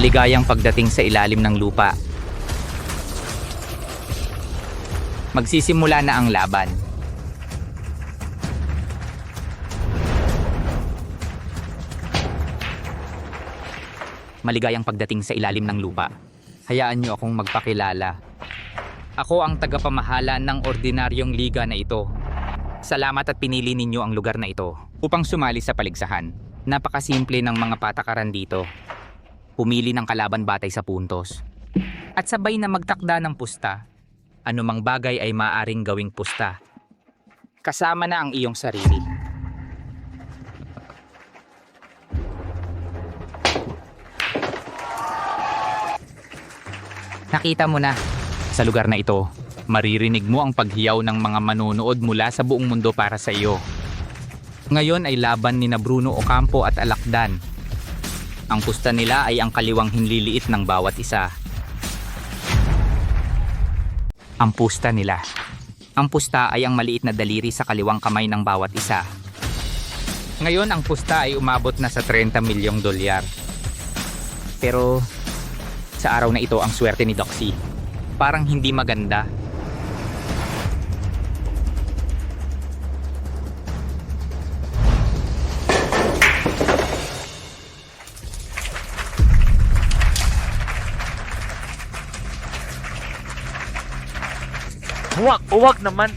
Maligayang pagdating sa ilalim ng lupa. Magsisimula na ang laban. Maligayang pagdating sa ilalim ng lupa. Hayaan niyo akong magpakilala. Ako ang tagapamahala ng ordinaryong liga na ito. Salamat at pinili ninyo ang lugar na ito upang sumali sa paligsahan. Napakasimple ng mga patakaran dito. Pumili ng kalaban batay sa puntos. At sabay na magtakda ng pusta. Anumang bagay ay maaaring gawing pusta. Kasama na ang iyong sarili. Nakita mo na, sa lugar na ito, maririnig mo ang paghiyaw ng mga manonood mula sa buong mundo para sa iyo. Ngayon ay laban ni Bruno Ocampo at Alakdan. Ang pusta nila ay ang kaliwang hinliliit ng bawat isa. Ang pusta nila. Ang pusta ay ang maliit na daliri sa kaliwang kamay ng bawat isa. Ngayon ang pusta ay umabot na sa 30 milyong dolyar. Pero sa araw na ito ang swerte ni Doxy. Parang hindi maganda. Huwag naman.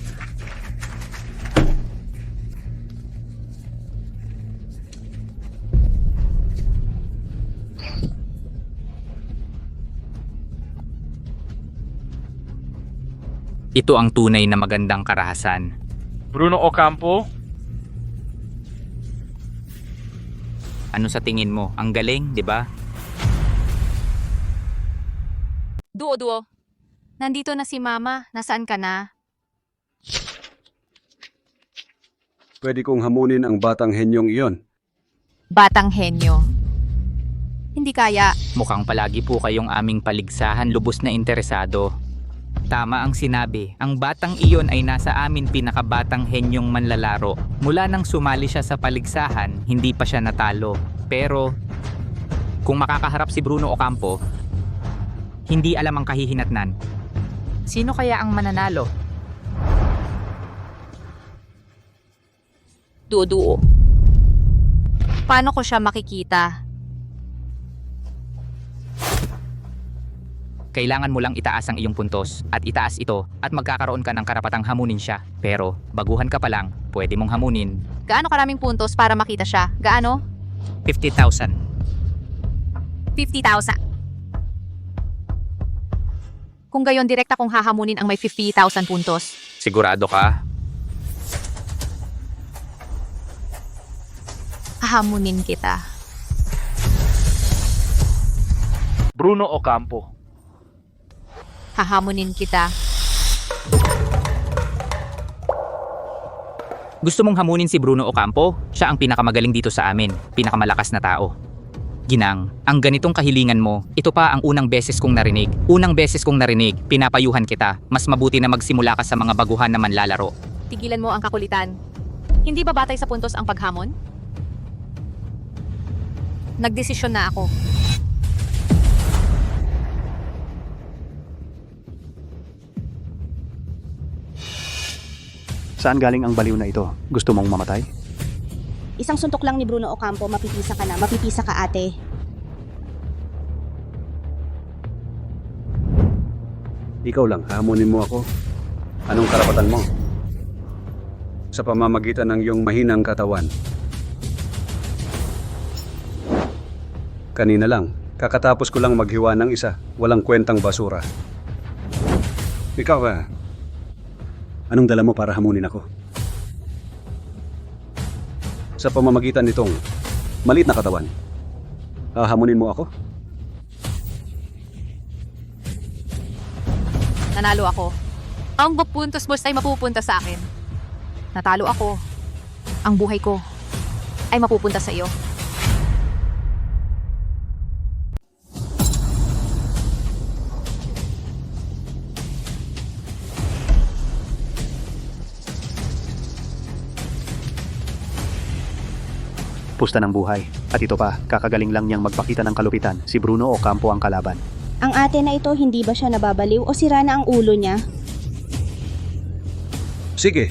Ito ang tunay na magandang karahasan. Bruno Ocampo? Ano sa tingin mo? Ang galing, di ba? Duo. Nandito na si Mama. Nasaan ka na? Pwede kong hamunin ang batang henyong iyon. Batang henyo. Hindi kaya. Mukhang palagi po kayong aming paligsahan lubos na interesado. Tama ang sinabi, ang batang iyon ay nasa amin pinakabatang henyong manlalaro. Mula nang sumali siya sa paligsahan, hindi pa siya natalo. Pero, kung makakaharap si Bruno Ocampo, hindi alam ang kahihinatnan. Sino kaya ang mananalo? Duo. Paano ko siya makikita? Kailangan mo lang itaas ang iyong puntos at itaas ito at magkakaroon ka ng karapatang hamunin siya. Pero, baguhan ka pa lang, pwede mong hamunin. Gaano karaming puntos para makita siya? Gaano? 50,000. 50,000. Kung gayon, direkta kong hahamunin ang may 50,000 puntos. Sigurado ka? Hahamunin kita. Bruno Ocampo. Hahamunin kita. Gusto mong hamunin si Bruno Ocampo? Siya ang pinakamagaling dito sa amin, pinakamalakas na tao. Ginang, ang ganitong kahilingan mo, ito pa ang unang beses kong narinig. Unang beses kong narinig, pinapayuhan kita. Mas mabuti na magsimula ka sa mga baguhan na manlalaro. Tigilan mo ang kakulitan. Hindi ba batay sa puntos ang paghamon? Nagdesisyon na ako. Saan galing ang baliw na ito? Gusto mong mamatay? Isang suntok lang ni Bruno Ocampo, mapipisa ka na. Mapipisa ka, ate. Ikaw lang, hamunin mo ako. Anong karapatan mo? Sa pamamagitan ng iyong mahinang katawan. Kanina lang, kakatapos ko lang maghiwa ng isa. Walang kwentang basura. Ikaw anong dala mo para hamunin ako? Sa pamamagitan nitong maliit na katawan, hahamunin mo ako? Nanalo ako. Ang puntos boss ay mapupunta sa akin. Natalo ako. Ang buhay ko ay mapupunta sa iyo. Pusta ng buhay. At ito pa, kakagaling lang niyang magpakita ng kalupitan. Si Bruno Ocampo ang kalaban. Ang ate na ito, hindi ba siya nababaliw o sira na ang ulo niya? Sige.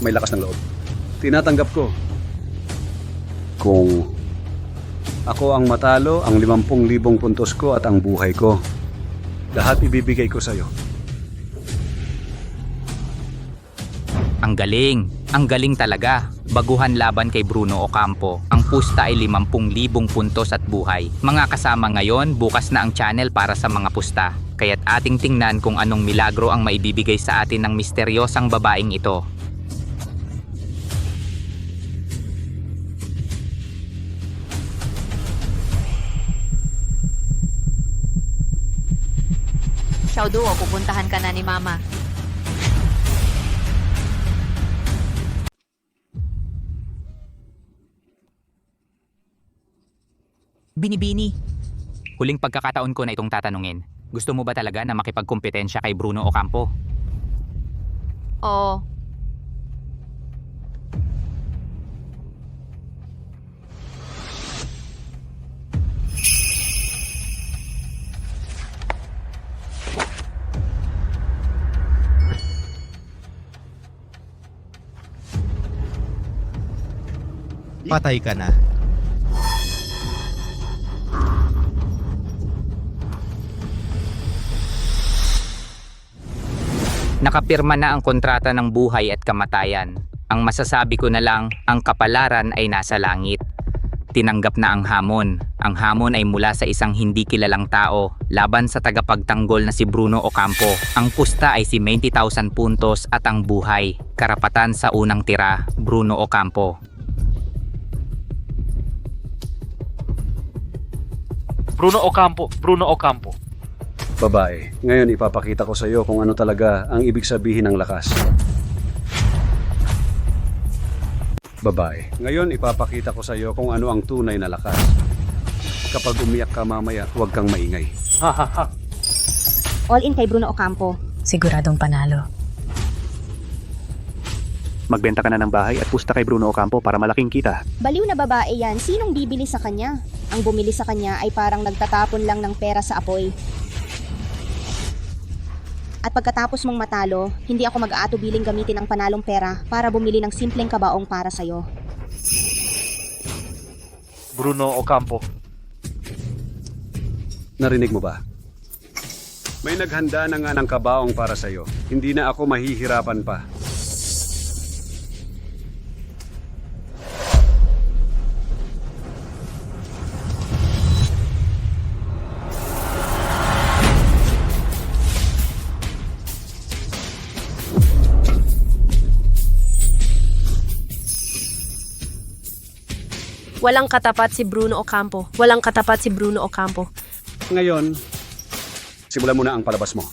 May lakas ng loob. Tinatanggap ko. Kung ako ang matalo, ang 50,000 puntos ko at ang buhay ko, lahat ibibigay ko sa'yo. Ang galing! Ang galing talaga! Baguhan laban kay Bruno Ocampo. Ang pusta ay 50,000 puntos at buhay. Mga kasama ngayon, bukas na ang channel para sa mga pusta. Kaya't ating tingnan kung anong milagro ang maibibigay sa atin ng misteryosang babaeng ito. Xiao Duo, pupuntahan ka na ni Mama. Binibini. Huling pagkakataon ko na itong tatanungin. Gusto mo ba talaga na makipagkompetensya kay Bruno Ocampo? Oo. Patay ka na. Nakapirma na ang kontrata ng buhay at kamatayan. Ang masasabi ko na lang, ang kapalaran ay nasa langit. Tinanggap na ang hamon. Ang hamon ay mula sa isang hindi kilalang tao laban sa tagapagtanggol na si Bruno Ocampo. Ang pusta ay si 20,000 puntos at ang buhay. Karapatan sa unang tira, Bruno Ocampo. Bruno Ocampo, Bruno Ocampo. Babae, ngayon ipapakita ko sa iyo kung ano talaga ang ibig sabihin ng lakas. Babae, ngayon ipapakita ko sa iyo kung ano ang tunay na lakas. Kapag umiyak ka mamaya, huwag kang maingay. All in kay Bruno Ocampo. Siguradong panalo. Magbenta ka na ng bahay at pusta kay Bruno Ocampo para malaking kita. Baliw na babae yan, sinong bibili sa kanya? Ang bumili sa kanya ay parang nagtatapon lang ng pera sa apoy. At pagkatapos mong matalo, hindi ako mag-aatubiling gamitin ang panalong pera para bumili ng simpleng kabaong para sa'yo. Bruno Ocampo. Narinig mo ba? May naghanda na nga ng kabaong para sa iyo. Hindi na ako mahihirapan pa. Walang katapat si Bruno Ocampo. Walang katapat si Bruno Ocampo. Ngayon, simulan mo na ang palabas mo.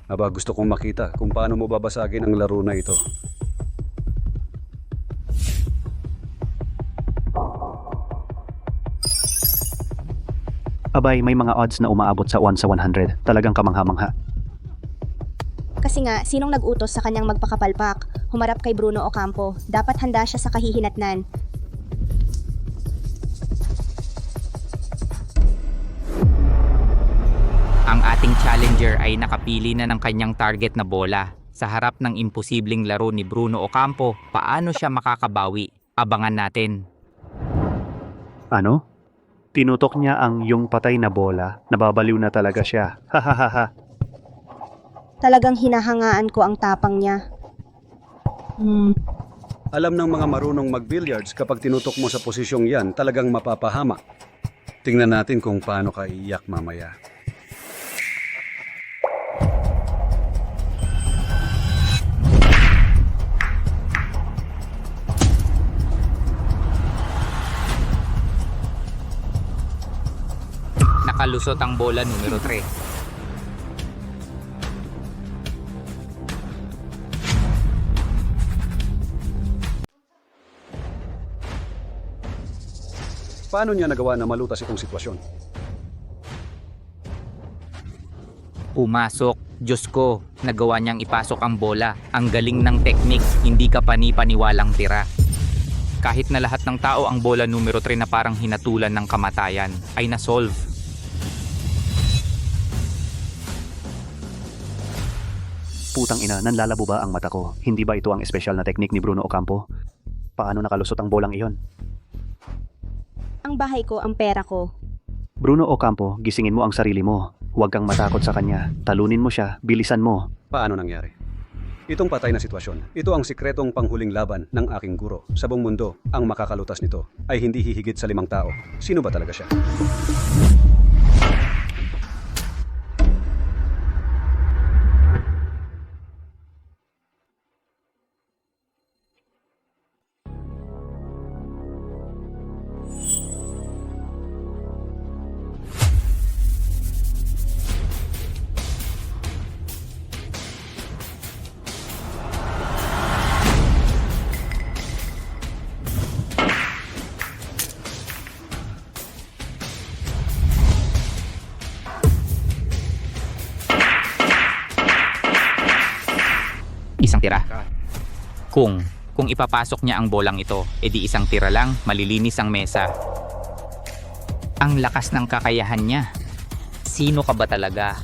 Aba, gusto kong makita kung paano mo babasagin ang laro na ito. Abay, may mga odds na umaabot sa 1 sa 100. Talagang kamangha-mangha. Kasi nga, sinong nag-utos sa kanyang magpakapalpak? Humarap kay Bruno Ocampo. Dapat handa siya sa kahihinatnan. Ang ating challenger ay nakapili na ng kanyang target na bola. Sa harap ng imposibleng laro ni Bruno Ocampo, paano siya makakabawi? Abangan natin. Ano? Tinutok niya ang yung patay na bola. Nababaliw na talaga siya. Hahaha. Talagang hinahangaan ko ang tapang niya. Alam ng mga marunong mag-billiards kapag tinutok mo sa posisyong yan, talagang mapapahamak. Tingnan natin kung paano ka iiyak mamaya. Nakalusot ang bola numero 3. Paano niya nagawa na malutas itong sitwasyon? Pumasok, Diyos ko, nagawa niyang ipasok ang bola. Ang galing ng teknik, hindi ka pani-paniwalang tira. Kahit na lahat ng tao ang bola numero 3 na parang hinatulan ng kamatayan, ay nasolve. Putang ina, nanlalabo ba ang mata ko? Hindi ba ito ang espesyal na teknik ni Bruno Ocampo? Paano nakalusot ang bolang iyon? Ang bahay ko, ang pera ko. Bruno Ocampo, gisingin mo ang sarili mo. Huwag kang matakot sa kanya. Talunin mo siya, bilisan mo. Paano nangyari? Itong patay na sitwasyon, ito ang sikretong panghuling laban ng aking guro. Sa buong mundo, ang makakalutas nito ay hindi hihigit sa 5 tao. Sino ba talaga siya? Isang tira. Kung ipapasok niya ang bolang ito, edi isang tira lang, malilinis ang mesa. Ang lakas ng kakayahan niya. Sino ka ba talaga?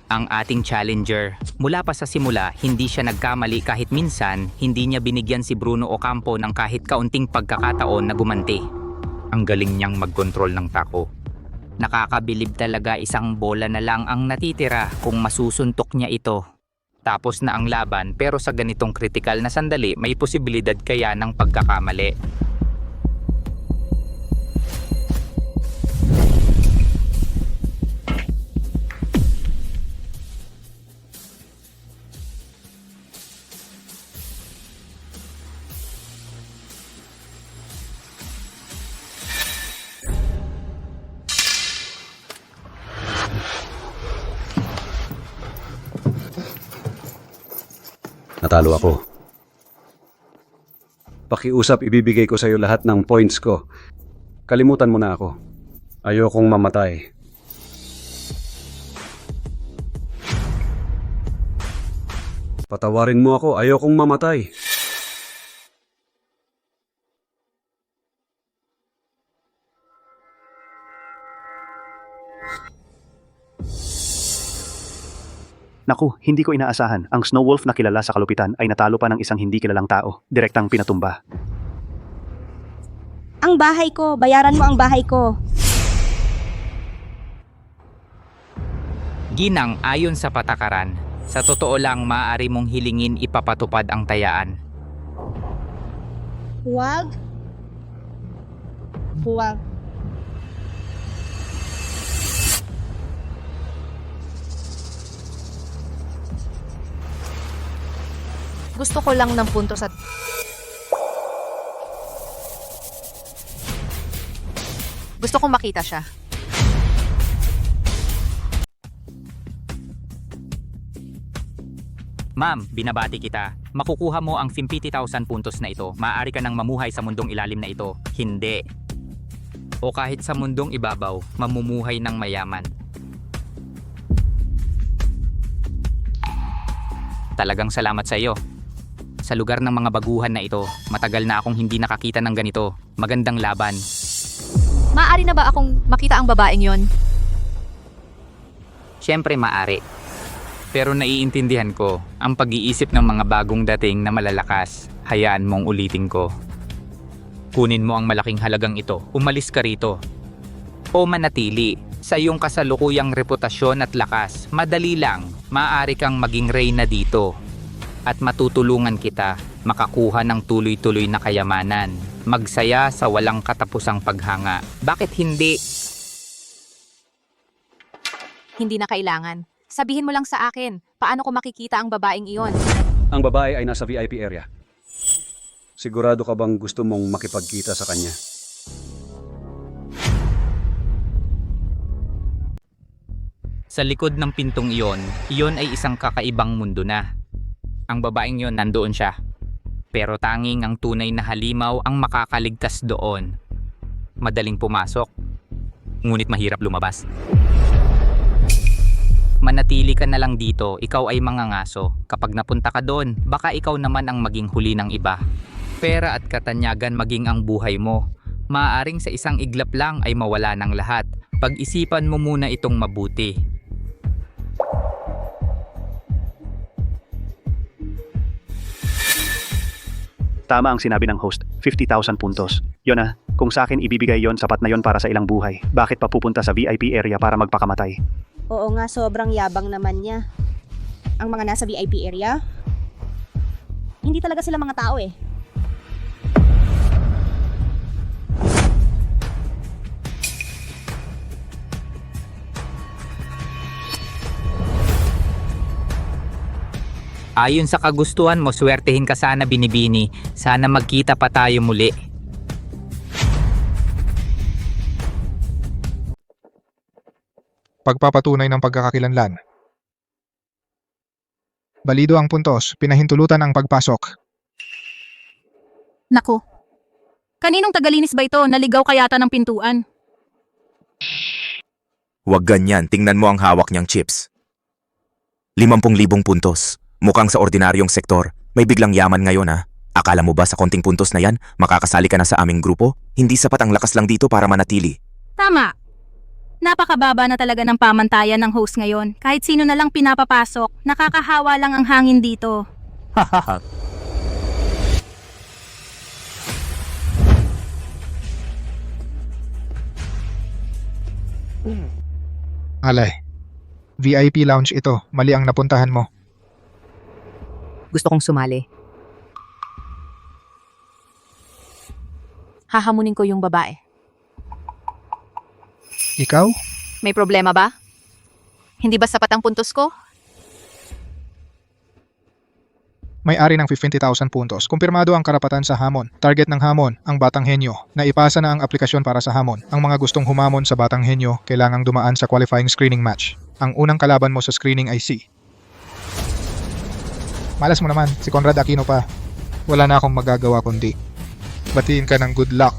Ang ating challenger. Mula pa sa simula, hindi siya nagkamali kahit minsan, hindi niya binigyan si Bruno Ocampo ng kahit kaunting pagkakataon na gumanti. Ang galing niyang magkontrol ng tako. Nakakabilib talaga, isang bola na lang ang natitira kung masusuntok niya ito. Tapos na ang laban, pero sa ganitong kritikal na sandali, may posibilidad kaya ng pagkakamali. Natalo ako. Pakiusap, ibibigay ko sa iyo lahat ng points ko. Kalimutan mo na ako. Ayokong mamatay. Patawarin mo ako, ayokong mamatay. Naku, hindi ko inaasahan. Ang Snow Wolf na kilala sa kalupitan ay natalo pa ng isang hindi kilalang tao. Direktang pinatumba. Ang bahay ko, bayaran mo ang bahay ko. Ginang, ayon sa patakaran, sa totoo lang maaari mong hilingin ipapatupad ang tayaan. Huwag. Huwag. Gusto ko lang ng punto sa... Gusto kong makita siya. Ma'am, binabati kita. Makukuha mo ang 50,000 puntos na ito. Maaari ka nang mamuhay sa mundong ilalim na ito. Hindi. O kahit sa mundong ibabaw, mamumuhay ng mayaman. Talagang salamat sa iyo. Sa lugar ng mga baguhan na ito, matagal na akong hindi nakakita ng ganito. Magandang laban. Maaari na ba akong makita ang babaeng yon? Siyempre maaari. Pero naiintindihan ko, ang pag-iisip ng mga bagong dating na malalakas, hayaan mong ulitin ko. Kunin mo ang malaking halagang ito, umalis ka rito. O manatili, sa iyong kasalukuyang reputasyon at lakas, madali lang, maaari kang maging reyna dito. At matutulungan kita makakuha ng tuloy-tuloy na kayamanan, magsaya sa walang katapusang paghanga. Bakit hindi? Hindi na kailangan. Sabihin mo lang sa akin, paano ko makikita ang babaeng iyon? Ang babae ay nasa VIP area. Sigurado ka bang gusto mong makipagkita sa kanya? Sa likod ng pintong iyon ay isang kakaibang mundo na. Ang babaeng yon nandoon siya. Pero tanging ang tunay na halimaw ang makakaligtas doon. Madaling pumasok, ngunit mahirap lumabas. Manatili ka na lang dito, ikaw ay mangangaso. Kapag napunta ka doon, baka ikaw naman ang maging huli ng iba. Pera at katanyagan maging ang buhay mo. Maaaring sa isang iglap lang ay mawala ng lahat. Pag-isipan mo muna itong mabuti. Tama ang sinabi ng host, 50,000 puntos. Yon na, kung sa akin ibibigay yon, sapat na yon para sa ilang buhay. Bakit pa pupunta sa VIP area para magpakamatay? Oo nga, sobrang yabang naman niya. Ang mga nasa VIP area, hindi talaga sila mga tao eh. Ayon sa kagustuhan mo, swertehin ka sana, Binibini. Sana magkita pa tayo muli. Pagpapatunay ng pagkakakilanlan. Balido ang puntos, pinahintulutan ang pagpasok. Naku. Kaninong tagalinis ba ito? Naligaw kayata ng pintuan. Huwag ganyan, tingnan mo ang hawak niyang chips. 50,000 puntos. Mukhang sa ordinaryong sektor, may biglang yaman ngayon ha. Akala mo ba sa konting puntos na yan, makakasali ka na sa aming grupo? Hindi sapat ang lakas lang dito para manatili. Tama. Napakababa na talaga ng pamantayan ng host ngayon. Kahit sino na lang pinapapasok, nakakahawa lang ang hangin dito. Hahaha. Alay. VIP lounge ito, mali ang napuntahan mo. Gusto kong sumali. Hahamunin ko yung babae. Ikaw? May problema ba? Hindi ba sapat ang puntos ko? May-ari ng 50,000 puntos. Kumpirmado ang karapatan sa hamon. Target ng hamon, ang Batang Henyo. Naipasa na ang aplikasyon para sa hamon. Ang mga gustong humamon sa Batang Henyo, kailangang dumaan sa qualifying screening match. Ang unang kalaban mo sa screening ay si... Malas mo naman, si Conrad Aquino pa. Wala na akong magagawa kundi batiin ka ng good luck.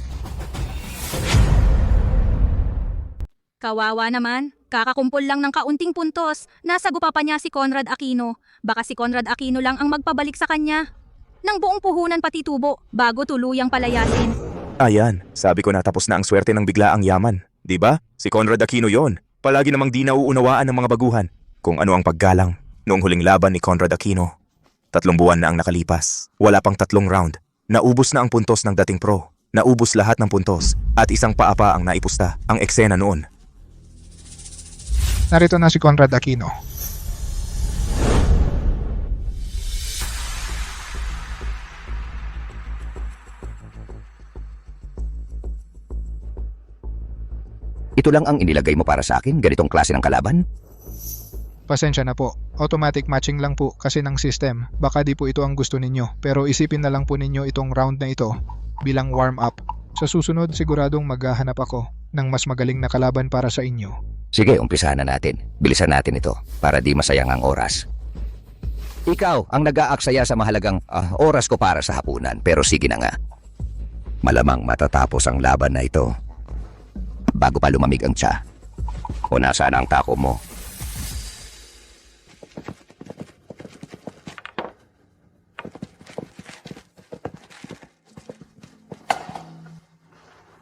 Kawawa naman. Kakakumpol lang ng kaunting puntos. Nasagupa pa niya si Conrad Aquino. Baka si Conrad Aquino lang ang magpabalik sa kanya. Nang buong puhunan pati tubo, bago tuluyang palayasin. Ayan, sabi ko na tapos na ang swerte ng biglaang yaman. Di ba? Si Conrad Aquino yon. Palagi namang di nauunawaan ng mga baguhan. Kung ano ang paggalang. Noong huling laban ni Conrad Aquino, 3 buwan na ang nakalipas. Wala pang 3 round. Naubos na ang puntos ng dating pro. Naubos lahat ng puntos. At isang paapa ang naipusta. Ang eksena noon. Narito na si Conrad Aquino. Ito lang ang inilagay mo para sa akin? Ganitong klase ng kalaban? Pasensya na po. Automatic matching lang po kasi ng system. Baka di po ito ang gusto ninyo. Pero isipin na lang po ninyo itong round na ito bilang warm-up. Sa susunod, siguradong maghahanap ako ng mas magaling na kalaban para sa inyo. Sige, umpisahan na natin. Bilisan natin ito para di masayang ang oras. Ikaw ang nag-aaksaya sa mahalagang oras ko para sa hapunan. Pero sige na nga. Malamang matatapos ang laban na ito bago pa lumamig ang tsa. O nasaan ang tako mo?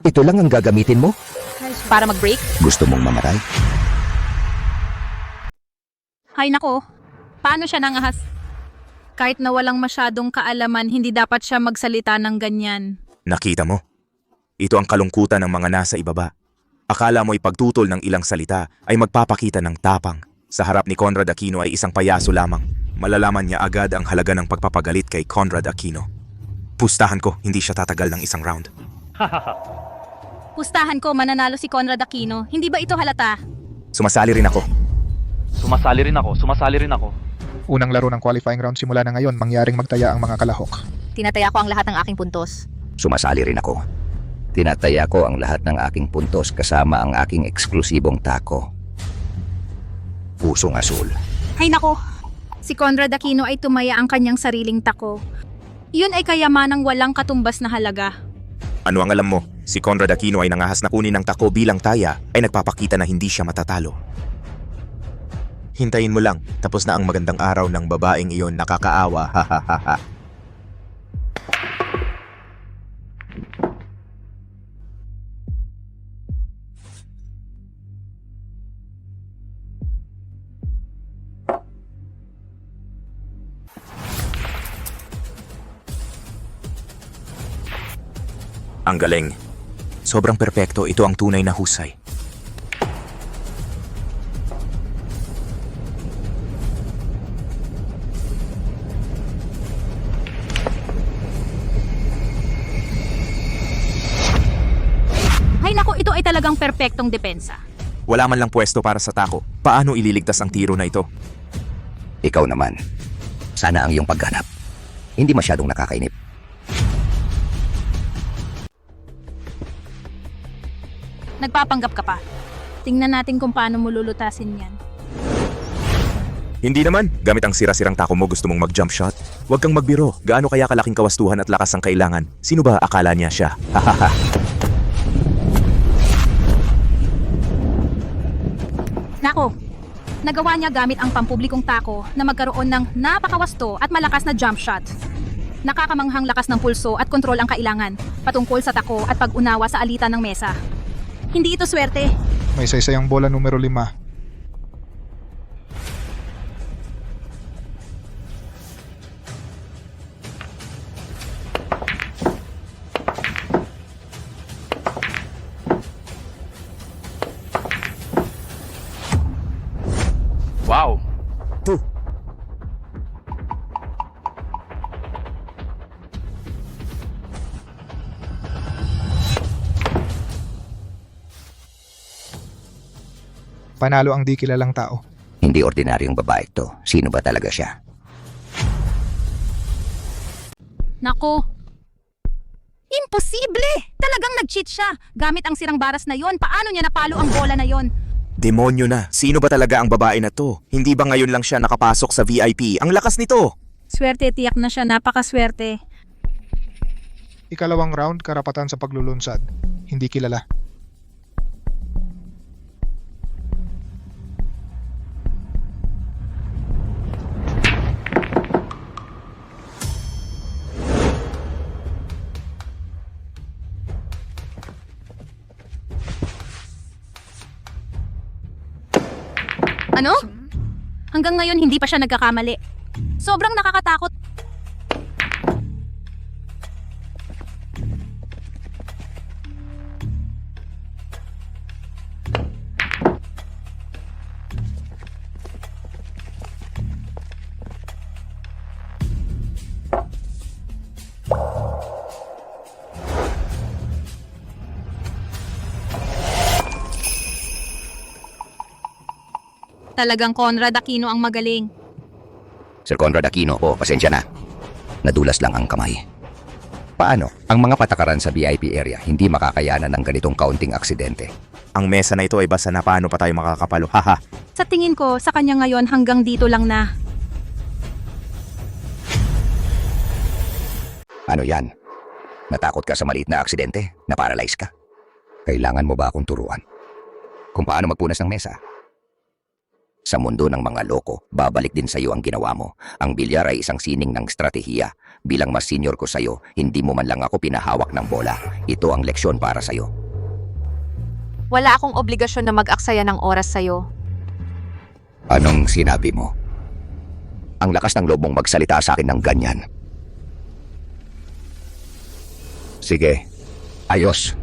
Ito lang ang gagamitin mo? Para mag-break? Gusto mong mamatay? Hay nako. Paano siya nangahas? Kahit na walang masyadong kaalaman, hindi dapat siya magsalita ng ganyan. Nakita mo? Ito ang kalungkutan ng mga nasa ibaba. Akala mo'y pagtutol ng ilang salita ay magpapakita ng tapang. Sa harap ni Conrad Aquino ay isang payaso lamang. Malalaman niya agad ang halaga ng pagpapagalit kay Conrad Aquino. Pustahan ko, hindi siya tatagal ng isang round. Pustahan ko, mananalo si Conrad Aquino. Hindi ba ito halata? Sumasali rin ako. Sumasali rin ako. Unang laro ng qualifying round simula na ngayon, mangyaring magtaya ang mga kalahok. Tinataya ko ang lahat ng aking puntos. Sumasali rin ako. Tinataya ko ang lahat ng aking puntos kasama ang aking eksklusibong tako. Pusong asul. Hay nako. Si Conrad Aquino ay tumaya ang kanyang sariling tako. Yun ay kayamanang walang katumbas na halaga. Ano ang alam mo? Si Conrad Aquino ay nangahas na kunin ng tako bilang taya ay nagpapakita na hindi siya matatalo. Hintayin mo lang, tapos na ang magandang araw ng babaeng iyon, nakakaawa, hahaha. Ang galing. Sobrang perpekto, ito ang tunay na husay. Ay naku, ito ay talagang perpektong depensa. Wala man lang pwesto para sa tako. Paano ililigtas ang tiro na ito? Ikaw naman. Sana ang iyong pagganap. Hindi masyadong nakakainip. Nagpapanggap ka pa. Tingnan natin kung paano mo lulutasin yan. Hindi naman. Gamit ang sira-sirang tako mo gusto mong mag-jump shot? Huwag kang magbiro. Gaano kaya kalaking kawastuhan at lakas ang kailangan? Sino ba akala niya siya? Hahaha. Nako, nagawa niya gamit ang pampublikong tako na magkaroon ng napakawasto at malakas na jump shot. Nakakamanghang lakas ng pulso at kontrol ang kailangan patungkol sa tako at pag-unawa sa alitan ng mesa. Hindi ito swerte. May saysayang bola numero 5. Wow! Panalo ang di kilalang tao. Hindi ordinaryong babae ito. Sino ba talaga siya? Nako. Imposible! Talagang nag-cheat siya. Gamit ang sirang baras na yon, paano niya napalo ang bola na yon? Demonyo na. Sino ba talaga ang babae na to? Hindi ba ngayon lang siya nakapasok sa VIP? Ang lakas nito! Swerte, tiyak na siya. Napakaswerte. Ikalawang round, karapatan sa paglulunsad. Hindi kilala. Ano? Hanggang ngayon hindi pa siya nagkakamali. Sobrang nakakatakot. Talagang Conrad Aquino ang magaling. Sir Conrad Aquino, pasensya na. Nadulas lang ang kamay. Paano? Ang mga patakaran sa VIP area hindi makakayanan ng ganitong kaunting aksidente. Ang mesa na ito ay basa na paano pa tayo makakapalo. Haha. Sa tingin ko, sa kanya ngayon hanggang dito lang na. Ano yan? Natakot ka sa maliit na aksidente? Na-paralyze ka? Kailangan mo ba akong turuan? Kung paano magpunas ng mesa? Sa mundo ng mga loko, babalik din sa iyo ang ginawa mo. Ang bilyar ay isang sining ng estratehiya. Bilang mas senior ko sa iyo, hindi mo man lang ako pinahawak ng bola. Ito ang leksyon para sa iyo. Wala akong obligasyon na mag-aksaya ng oras sa'yo. Anong sinabi mo? Ang lakas ng loob mong magsalita sa akin ng ganyan. Sige, ayos.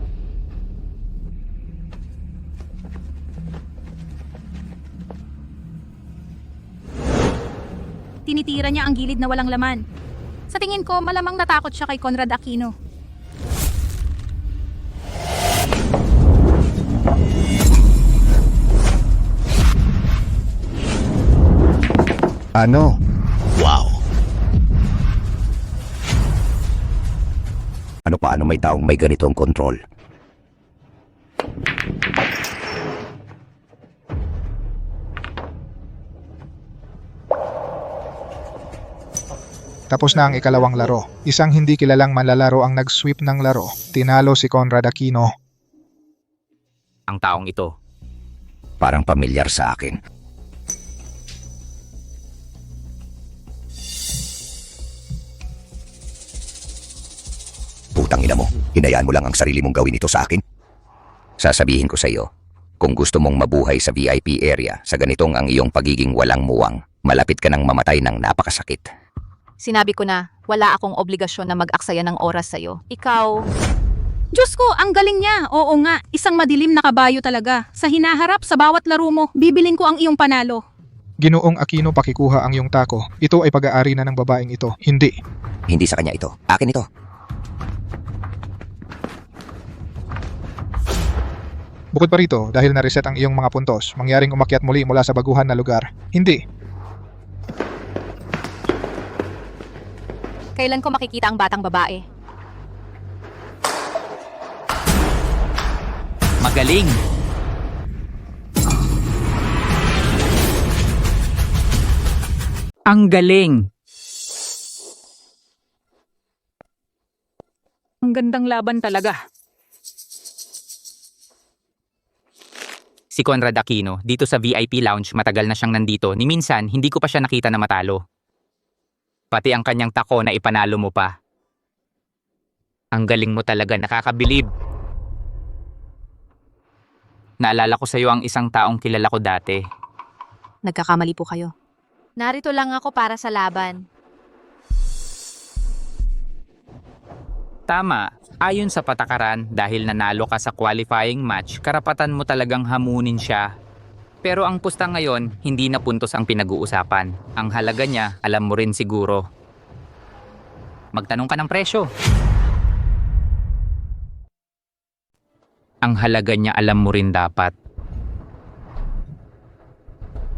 Tinitira niya ang gilid na walang laman. Sa tingin ko, malamang natakot siya kay Conrad Aquino. Ano? Wow. Ano paano may taong may ganitong kontrol? Tapos na ang ikalawang laro. Isang hindi kilalang manlalaro ang nag-sweep ng laro. Tinalo si Conrad Aquino. Ang taong ito. Parang pamilyar sa akin. Putang ina mo, hinayaan mo lang ang sarili mong gawin ito sa akin? Sasabihin ko sa iyo, kung gusto mong mabuhay sa VIP area sa ganitong ang iyong pagiging walang muwang, malapit ka nang mamatay ng napakasakit. Sinabi ko na, wala akong obligasyon na mag-aksaya ng oras sa'yo. Ikaw, Diyos ko, ang galing niya. Oo nga, isang madilim na kabayo talaga. Sa hinaharap sa bawat laro mo, bibilin ko ang iyong panalo. Ginoong Aquino, pakikuha ang iyong tako. Ito ay pag-aari na ng babaeng ito. Hindi. Hindi sa kanya ito. Akin ito. Bukod pa rito, dahil na-reset ang iyong mga puntos, mangyaring umakyat muli mula sa baguhan na lugar. Hindi. kailan ko makikita ang batang babae? Magaling! Ang galing! Ang gandang laban talaga. Si Conrad Aquino, dito sa VIP lounge, matagal na siyang nandito. Ni minsan, hindi ko pa siya nakita na matalo. Pati ang kanyang tako na ipanalo mo pa. Ang galing mo talaga, nakakabilib. Naalala ko sa iyo ang isang taong kilala ko dati. Nagkakamali po kayo. Narito lang ako para sa laban. Tama, ayon sa patakaran, dahil nanalo ka sa qualifying match, karapatan mo talagang hamunin siya. Pero ang pusta ngayon, hindi na puntos ang pinag-uusapan. Ang halaga niya, alam mo rin siguro. Magtanong ka ng presyo. Ang halaga niya, alam mo rin dapat.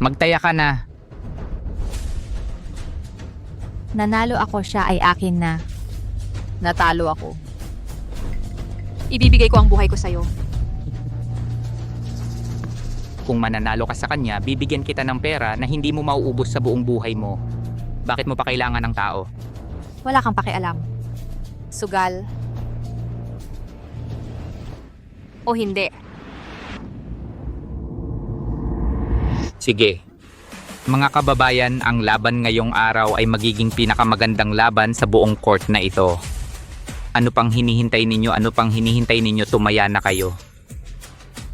Magtaya ka na. Nanalo ako, siya ay akin na. Natalo ako. Ibibigay ko ang buhay ko sa'yo. Kung mananalo ka sa kanya, bibigyan kita ng pera na hindi mo mauubos sa buong buhay mo. Bakit mo pa kailangan ng tao? Wala kang pakialam. Sugal. O hindi. Sige. Mga kababayan, ang laban ngayong araw ay magiging pinakamagandang laban sa buong court na ito. Ano pang hinihintay ninyo? Ano pang hinihintay ninyo? Tumaya na kayo.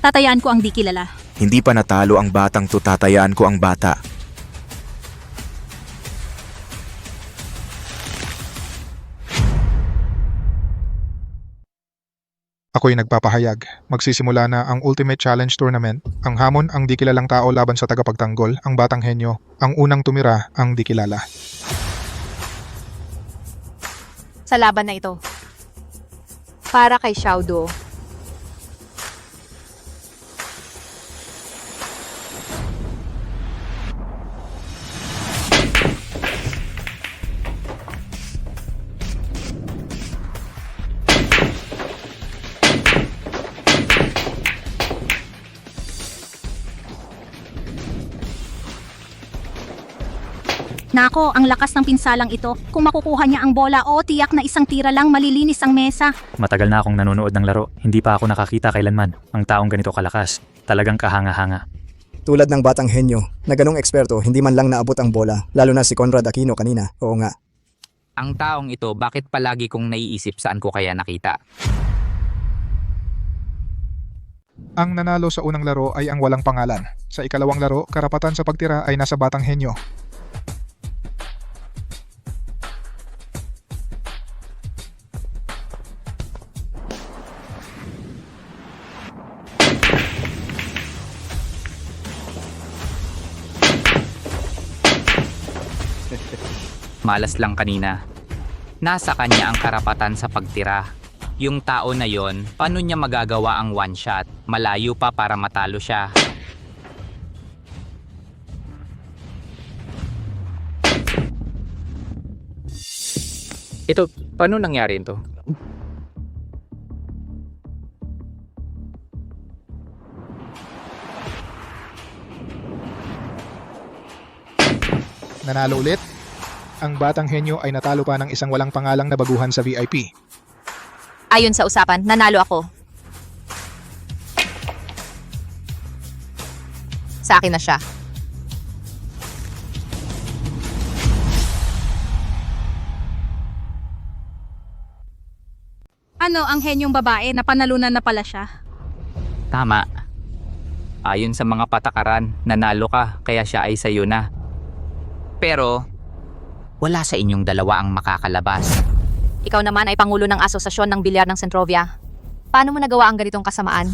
Tatayaan ko ang di kilala. Hindi pa natalo ang batang to, tatayaan ko ang bata. Ako'y nagpapahayag. Magsisimula na ang Ultimate Challenge Tournament. Ang hamon ang di kilalang tao laban sa tagapagtanggol, ang batang henyo. Ang unang tumira ang di kilala. Sa laban na ito. Para kay Xiaodu. Nako, ang lakas ng pinsalang ito. Kung makukuha niya ang bola, tiyak na isang tira lang malilinis ang mesa. Matagal na akong nanonood ng laro. Hindi pa ako nakakita kailanman ang taong ganito kalakas. Talagang kahanga-hanga. Tulad ng batang henyo, na ganong eksperto, hindi man lang naabot ang bola, lalo na si Conrad Aquino kanina. Oo nga. Ang taong ito, bakit palagi kong naiisip saan ko kaya nakita? Ang nanalo sa unang laro ay ang walang pangalan. Sa ikalawang laro, karapatan sa pagtira ay nasa batang henyo. Malas lang kanina. Nasa kanya ang karapatan sa pagtira. Yung tao na yon, paano niya magagawa ang one shot? Malayo pa para matalo siya. Ito, paano nangyari ito? Nanalo ulit. Ang batang henyo ay natalo pa ng isang walang pangalang na baguhan sa VIP. Ayon sa usapan, nanalo ako. Sa akin na siya. Ano ang henyong babae na panalunan na pala siya? Tama. Ayon sa mga patakaran, nanalo ka kaya siya ay sayo na. Pero, wala sa inyong dalawa ang makakalabas. Ikaw naman ay pangulo ng asosasyon ng bilyar ng Centrovia. Paano mo nagawa ang ganitong kasamaan?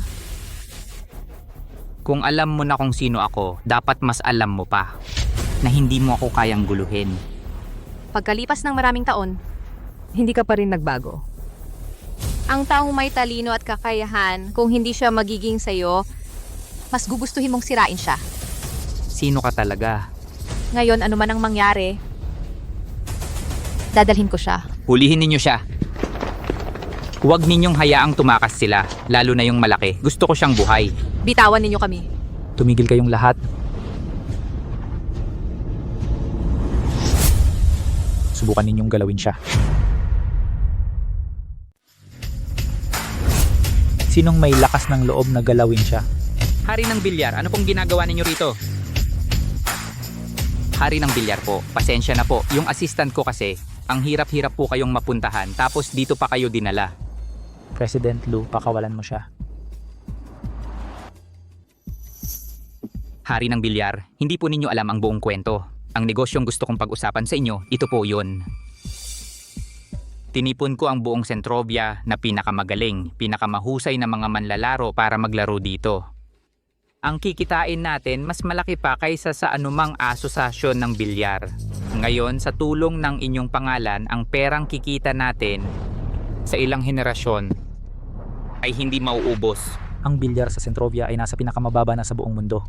Kung alam mo na kung sino ako, dapat mas alam mo pa na hindi mo ako kayang guluhin. Pagkalipas ng maraming taon, hindi ka pa rin nagbago. Ang taong may talino at kakayahan, kung hindi siya magiging sayo, mas gugustuhin mong sirain siya. Sino ka talaga? Ngayon, ano man ang mangyari, dadalhin ko siya. Hulihin ninyo siya. Huwag ninyong hayaang tumakas sila, lalo na yung malaki. Gusto ko siyang buhay. Bitawan ninyo kami. Tumigil kayong lahat. Subukan ninyong galawin siya. Sinong may lakas ng loob na galawin siya? Hari ng bilyar, ano pong ginagawa ninyo rito? Hari ng bilyar po, pasensya na po. Yung assistant ko kasi, ang hirap-hirap po kayong mapuntahan, tapos dito pa kayo dinala. President Lu, pakawalan mo siya. Hari ng bilyar, hindi po ninyo alam ang buong kwento. Ang negosyong gusto kong pag-usapan sa inyo, ito po yun. Tinipon ko ang buong Centrovia na pinakamagaling, pinakamahusay na mga manlalaro para maglaro dito. Ang kikitain natin mas malaki pa kaysa sa anumang asosasyon ng bilyar. Ngayon, sa tulong ng inyong pangalan, ang perang kikita natin sa ilang henerasyon ay hindi mauubos. Ang bilyar sa Centrovia ay nasa pinakamababa na sa buong mundo.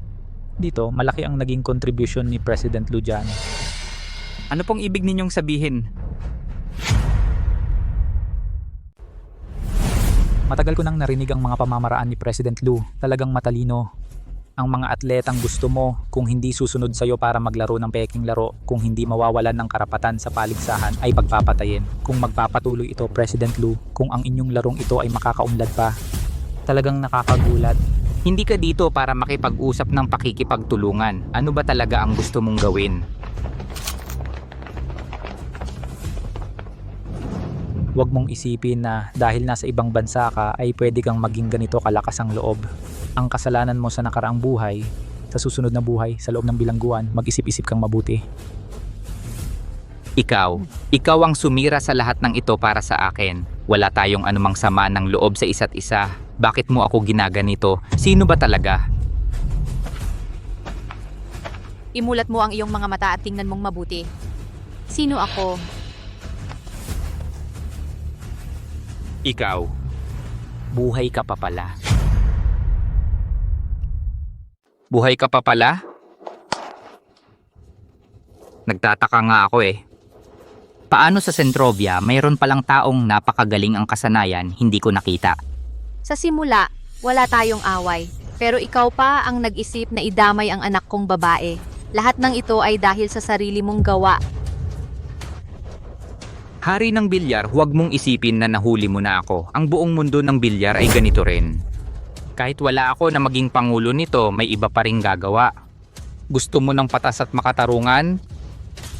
Dito, malaki ang naging contribution ni President Lu dyan. Ano pong ibig ninyong sabihin? Matagal ko nang narinig ang mga pamamaraan ni President Lu. Talagang matalino. Ang mga atletang gusto mo, kung hindi susunod sa'yo para maglaro ng peking laro, kung hindi mawawalan ng karapatan sa paligsahan, ay pagpapatayin. Kung magpapatuloy ito, President Lu, kung ang inyong larong ito ay makakaunlad pa, talagang nakakagulat. Hindi ka dito para makipag-usap ng pakikipagtulungan. Ano ba talaga ang gusto mong gawin? Huwag mong isipin na dahil nasa ibang bansa ka ay pwede kang maging ganito kalakas ang loob. Ang kasalanan mo sa nakaraang buhay, sa susunod na buhay, sa loob ng bilangguan, mag-isip-isip kang mabuti. Ikaw ang sumira sa lahat ng ito para sa akin. Wala tayong anumang sama ng loob sa isa't isa. Bakit mo ako ginaganito? Sino ba talaga? Imulat mo ang iyong mga mata at tingnan mong mabuti. Sino ako? Ikaw. Buhay ka pa pala. Buhay ka pa pala? Nagtataka nga ako eh. Paano sa Centrovia mayroon palang taong napakagaling ang kasanayan hindi ko nakita? Sa simula, wala tayong away. Pero ikaw pa ang nag-isip na idamay ang anak kong babae. Lahat ng ito ay dahil sa sarili mong gawa. Hari ng bilyar, huwag mong isipin na nahuli mo na ako. Ang buong mundo ng bilyar ay ganito rin. Kahit wala ako na maging pangulo nito, may iba pa ring gagawa. Gusto mo ng patas at makatarungan?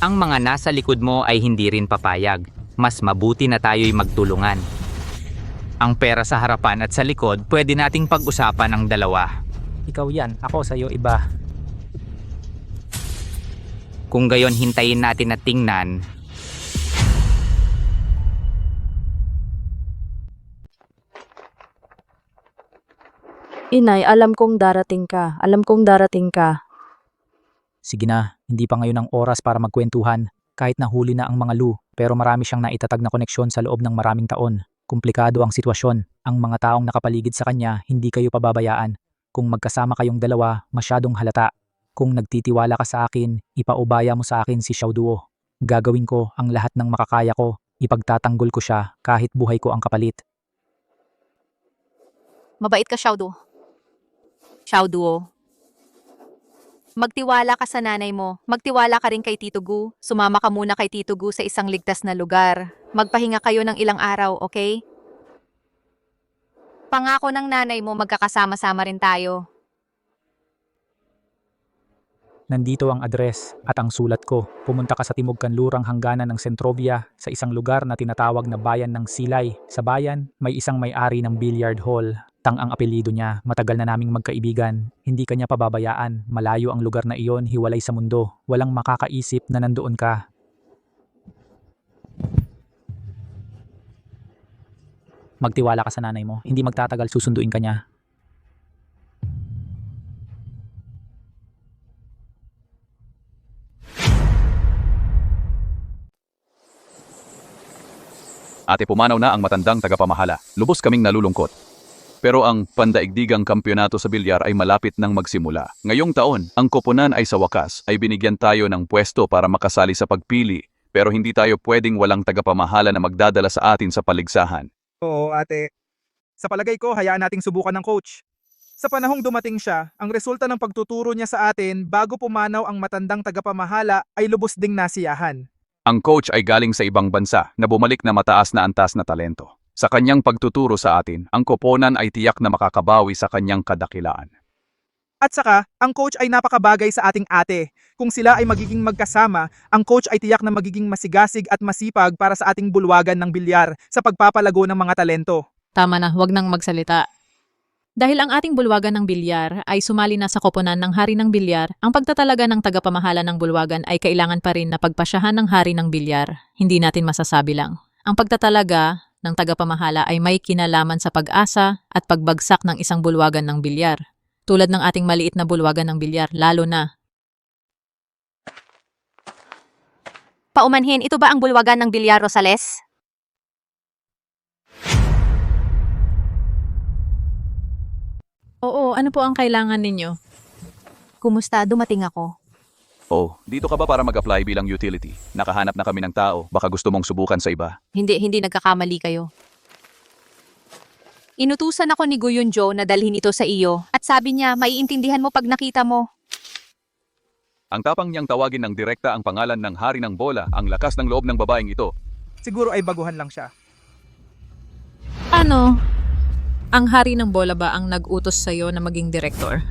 Ang mga nasa likod mo ay hindi rin papayag. Mas mabuti na tayo'y magtulungan. Ang pera sa harapan at sa likod, pwede nating pag-usapan ang dalawa. Ikaw yan, ako sa'yo iba. Kung gayon, hintayin natin at tingnan. Inay, alam kong darating ka. Alam kong darating ka. Sige na, hindi pa ngayon ang oras para magkwentuhan. Kahit nahuli na ang mga Lu, pero marami siyang naitatag na koneksyon sa loob ng maraming taon. Komplikado ang sitwasyon. Ang mga taong nakapaligid sa kanya, hindi kayo pababayaan. Kung magkasama kayong dalawa, masyadong halata. Kung nagtitiwala ka sa akin, ipaubaya mo sa akin si Xiao Duo. Gagawin ko ang lahat ng makakaya ko. Ipagtatanggol ko siya kahit buhay ko ang kapalit. Mabait ka, Xiao Duo. Xiao Duo. Magtiwala ka sa nanay mo. Magtiwala ka rin kay Tito Gu. Sumama ka muna kay Tito Gu sa isang ligtas na lugar. Magpahinga kayo ng ilang araw, okay? Pangako ng nanay mo magkakasama-sama rin tayo. Nandito ang address at ang sulat ko. Pumunta ka sa timog kanlurang hangganan ng Centrovia sa isang lugar na tinatawag na Bayan ng Silay. Sa bayan, may isang may-ari ng billiard hall. Tang ang apelido niya. Matagal na naming magkaibigan. Hindi kanya pababayaan. Malayo ang lugar na iyon, hiwalay sa mundo. Walang makakaisip na nandoon ka. Magtiwala ka sa nanay mo. Hindi magtatagal, susunduin ka niya. Ate, pumanaw na ang matandang tagapamahala. Lubos kaming nalulungkot. Pero ang pandaigdigang kampyonato sa bilyar ay malapit nang magsimula. Ngayong taon, ang koponan ay sa wakas ay binigyan tayo ng pwesto para makasali sa pagpili. Pero hindi tayo pwedeng walang tagapamahala na magdadala sa atin sa paligsahan. Oo, ate. Sa palagay ko, hayaan nating subukan ng coach. Sa panahong dumating siya, ang resulta ng pagtuturo niya sa atin bago pumanaw ang matandang tagapamahala ay lubos ding nasiyahan. Ang coach ay galing sa ibang bansa na bumalik na mataas na antas na talento. Sa kanyang pagtuturo sa atin, ang koponan ay tiyak na makakabawi sa kanyang kadakilaan. At saka, ang coach ay napakabagay sa ating ate. Kung sila ay magiging magkasama, ang coach ay tiyak na magiging masigasig at masipag para sa ating bulwagan ng bilyar sa pagpapalago ng mga talento. Tama na, huwag nang magsalita. Dahil ang ating bulwagan ng bilyar ay sumali na sa koponan ng hari ng bilyar, ang pagtatalaga ng tagapamahala ng bulwagan ay kailangan pa rin na pagpasyahan ng hari ng bilyar. Hindi natin masasabi lang. Ang pagtatalaga ng tagapamahala ay may kinalaman sa pag-asa at pagbagsak ng isang bulwagan ng bilyar. Tulad ng ating maliit na bulwagan ng bilyar, lalo na. Paumanhin, ito ba ang bulwagan ng bilyar, Rosales? Oo, ano po ang kailangan ninyo? Kumusta? Dumating ako. Oh, dito ka ba para mag-apply bilang utility? Nakahanap na kami ng tao, baka gusto mong subukan sa iba. Hindi nagkakamali kayo. Inutusan ako ni Guyon Joe na dalhin ito sa iyo at sabi niya maiintindihan mo pag nakita mo. Ang tapang niyang tawagin ng direkta ang pangalan ng hari ng bola, ang lakas ng loob ng babaeng ito. Siguro ay baguhan lang siya. Ano? Ang hari ng bola ba ang nag-utos sa'yo na maging direktor?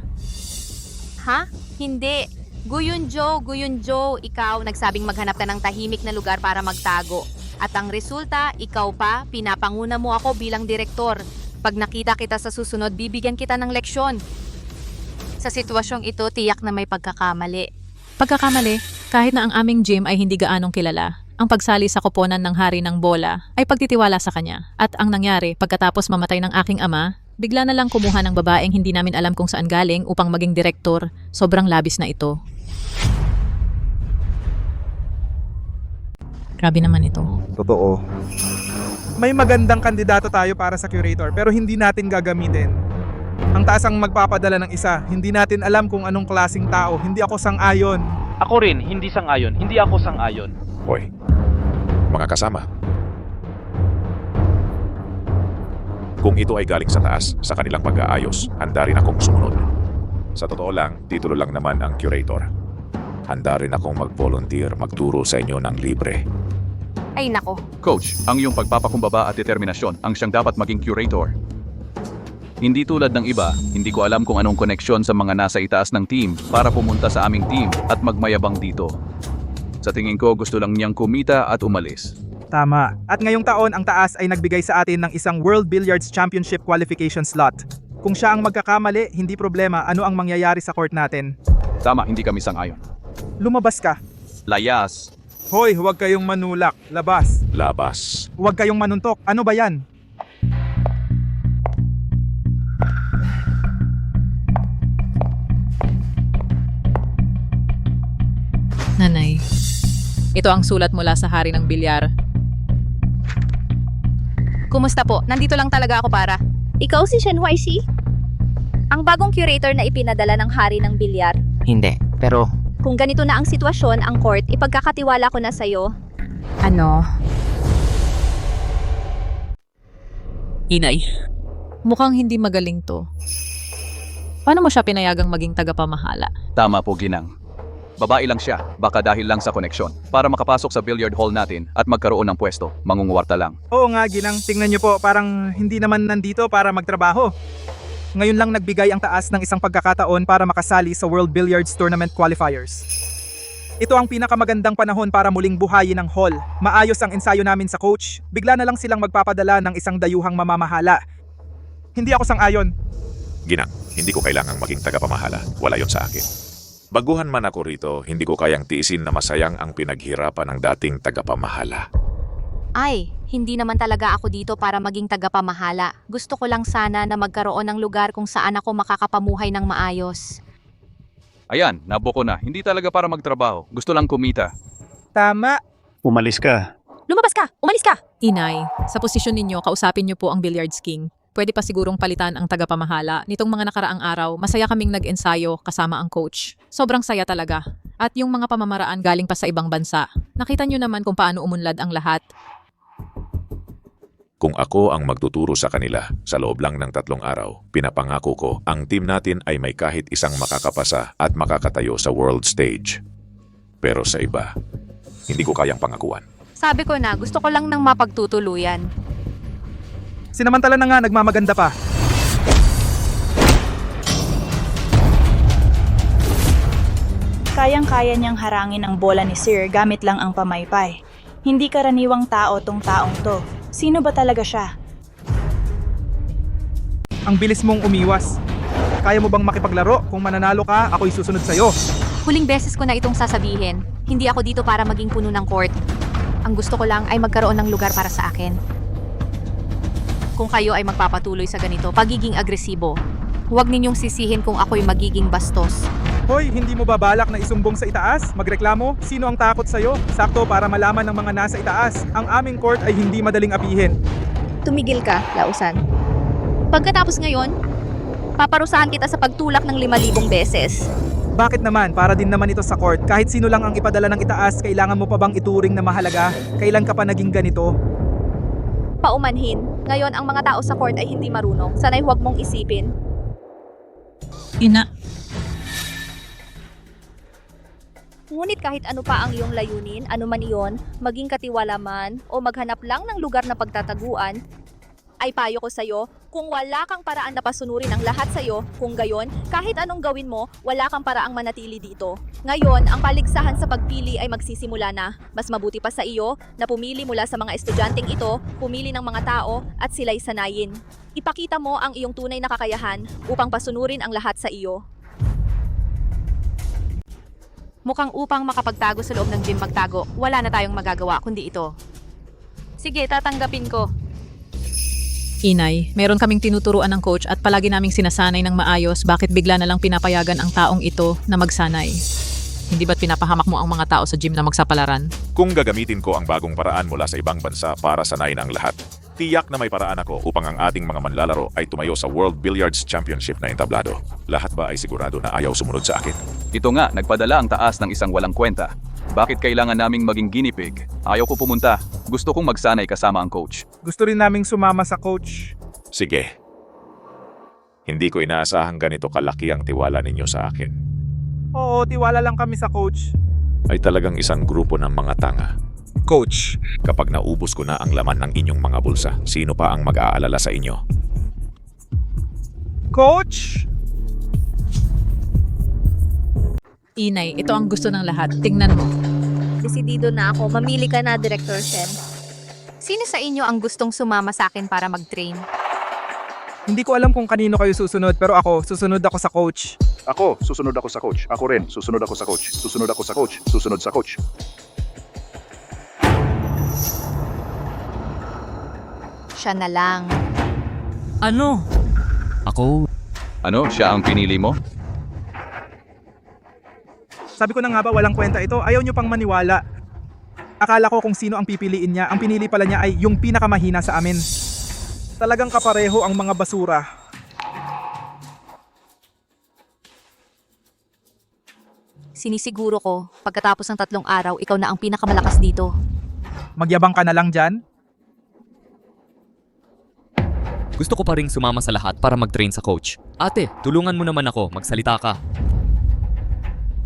Ha? Hindi. Guyon Joe, ikaw nagsabing maghanap ka ng tahimik na lugar para magtago. At ang resulta, ikaw pa, pinapanguna mo ako bilang direktor. Pag nakita kita sa susunod, bibigyan kita ng leksyon. Sa sitwasyong ito, tiyak na may pagkakamali. Pagkakamali, kahit na ang aming gym ay hindi gaanong kilala, ang pagsali sa koponan ng hari ng bola ay pagtitiwala sa kanya. At ang nangyari, pagkatapos mamatay ng aking ama, bigla na lang kumuha ng babaeng hindi namin alam kung saan galing upang maging direktor. Sobrang labis na ito. Grabe naman ito. Totoo. May magandang kandidato tayo para sa curator pero hindi natin gagamitin. Ang taas ang magpapadala ng isa. Hindi natin alam kung anong klaseng tao. Hindi ako sang-ayon. Ako rin, hindi sang-ayon. Hindi ako sang-ayon. Hoy, mga kasama. Kung ito ay galing sa taas, sa kanilang pag-aayos, handa rin akong sumunod. Sa totoo lang, titulo lang naman ang curator. Handa rin akong mag-volunteer, magturo sa inyo ng libre. Ay nako. Coach, ang iyong pagpapakumbaba at determinasyon ang siyang dapat maging curator. Hindi tulad ng iba, hindi ko alam kung anong koneksyon sa mga nasa itaas ng team para pumunta sa aming team at magmayabang dito. Sa tingin ko, gusto lang niyang kumita at umalis. Tama. At ngayong taon, ang taas ay nagbigay sa atin ng isang World Billiards Championship qualification slot. Kung siya ang magkakamali, hindi problema ano ang mangyayari sa court natin. Tama, hindi kami sang-ayon. Lumabas ka. Layas. Hoy, huwag kayong manulak. Labas. Labas. Huwag kayong manuntok. Ano ba yan? Nanay, ito ang sulat mula sa hari ng bilyar. Kumusta po? Nandito lang talaga ako para. Ikaw si Shen YC? Ang bagong curator na ipinadala ng hari ng bilyar. Hindi, pero Kung ganito na ang sitwasyon, ang court, ipagkakatiwala ko na sa'yo. Ano? Inay, mukhang hindi magaling to. Paano mo siya pinayagang maging tagapamahala? Tama po, Ginang. Babae lang siya, baka dahil lang sa koneksyon. Para makapasok sa billiard hall natin at magkaroon ng pwesto, mangunguwarta lang. Oo nga, Ginang. Tingnan niyo po, parang hindi naman nandito para magtrabaho. Ngayon lang nagbigay ang taas ng isang pagkakataon para makasali sa World Billiards Tournament Qualifiers. Ito ang pinakamagandang panahon para muling buhayin ang hall. Maayos ang ensayo namin sa coach. Bigla na lang silang magpapadala ng isang dayuhang mamamahala. Hindi ako sang-ayon. Ginang, hindi ko kailangang maging tagapamahala. Wala yon sa akin. Baguhan man ako rito, hindi ko kayang tiisin na masayang ang pinaghirapan ng dating tagapamahala. Ay, hindi naman talaga ako dito para maging tagapamahala. Gusto ko lang sana na magkaroon ng lugar kung saan ako makakapamuhay ng maayos. Ayan, nabuko na. Hindi talaga para magtrabaho. Gusto lang kumita. Tama. Umalis ka. Lumabas ka! Umalis ka! Inay, sa posisyon ninyo, kausapin niyo po ang Billiards King. Pwede pa sigurong palitan ang tagapamahala. Nitong mga nakaraang araw, masaya kaming nag-ensayo kasama ang coach. Sobrang saya talaga. At yung mga pamamaraan galing pa sa ibang bansa. Nakita niyo naman kung paano umunlad ang lahat. Kung ako ang magtuturo sa kanila sa loob lang ng 3 araw, pinapangako ko ang team natin ay may kahit isang makakapasa at makakatayo sa world stage. Pero sa iba, hindi ko kayang pangakuan. Sabi ko na, gusto ko lang ng mapagtutuluyan. Sinamantala na nga, nagmamaganda pa. Kayang-kaya niyang harangin ang bola ni Sir gamit lang ang pamaypay. Hindi karaniwang tao tong taong to. Sino ba talaga siya? Ang bilis mong umiwas. Kaya mo bang makipaglaro? Kung mananalo ka, ako'y susunod sa'yo. Huling beses ko na itong sasabihin. Hindi ako dito para maging puno ng court. Ang gusto ko lang ay magkaroon ng lugar para sa akin. Kung kayo ay magpapatuloy sa ganito, pagiging agresibo, huwag ninyong sisihin kung ako'y magiging bastos. Hoy, hindi mo ba balak na isumbong sa itaas? Magreklamo? Sino ang takot sa'yo? Sakto para malaman ng mga nasa itaas. Ang aming court ay hindi madaling apihin. Tumigil ka, Lausan. Pagkatapos ngayon, paparusahan kita sa pagtulak ng 5,000 beses. Bakit naman? Para din naman ito sa court. Kahit sino lang ang ipadala ng itaas, kailangan mo pa bang ituring na mahalaga? Kailan ka pa naging ganito? Paumanhin. Ngayon, ang mga tao sa court ay hindi marunong. Sana'y huwag mong isipin. Ina, Ngunit kahit ano pa ang iyong layunin, ano man iyon, maging katiwala man o maghanap lang ng lugar na pagtataguan, ay payo ko sa'yo, kung wala kang paraan na pasunurin ang lahat sa'yo, kung gayon, kahit anong gawin mo, wala kang paraang manatili dito. Ngayon, ang paligsahan sa pagpili ay magsisimula na. Mas mabuti pa sa iyo na pumili mula sa mga estudyanteng ito, pumili ng mga tao at sila'y sanayin. Ipakita mo ang iyong tunay na kakayahan upang pasunurin ang lahat sa iyo. Mukhang upang makapagtago sa loob ng gym magtago, wala na tayong magagawa kundi ito. Sige, tatanggapin ko. Inay, meron kaming tinuturuan ng coach at palagi naming sinasanay ng maayos bakit bigla na lang pinapayagan ang taong ito na magsanay. Hindi ba't pinapahamak mo ang mga tao sa gym na magsapalaran? Kung gagamitin ko ang bagong paraan mula sa ibang bansa para sanayin ang lahat, tiyak na may paraan ako upang ang ating mga manlalaro ay tumayo sa World Billiards Championship na entablado. Lahat ba ay sigurado na ayaw sumunod sa akin? Ito nga, nagpadala ang taas ng isang walang kwenta. Bakit kailangan naming maging guinea pig? Ayaw ko pumunta. Gusto kong magsanay kasama ang coach. Gusto rin naming sumama sa coach. Sige. Hindi ko inaasahang ganito kalaki ang tiwala ninyo sa akin. Oo, tiwala lang kami sa coach. Ay talagang isang grupo ng mga tanga. Coach, kapag naubos ko na ang laman ng inyong mga bulsa, sino pa ang mag-aalala sa inyo? Coach! Inay, ito ang gusto ng lahat. Tingnan mo. Desidido na ako. Mamili ka na, Director Shen. Sino sa inyo ang gustong sumama sa akin para mag-train? Hindi ko alam kung kanino kayo susunod, pero ako, susunod ako sa coach. Ako, susunod ako sa coach. Ako rin, susunod ako sa coach. Susunod ako sa coach. Susunod sa coach. Siya na lang. Ano? Ako? Ano? Siya ang pinili mo? Sabi ko na nga ba, walang kwenta ito. Ayaw nyo pang maniwala. Akala ko kung sino ang pipiliin niya. Ang pinili pala niya ay yung pinakamahina sa amin. Talagang kapareho ang mga basura. Sinisiguro ko, pagkatapos ng 3 araw, ikaw na ang pinakamalakas dito. Magyabang ka na lang dyan? Gusto ko pa ring sumama sa lahat para mag-train sa coach. Ate, tulungan mo naman ako, magsalita ka.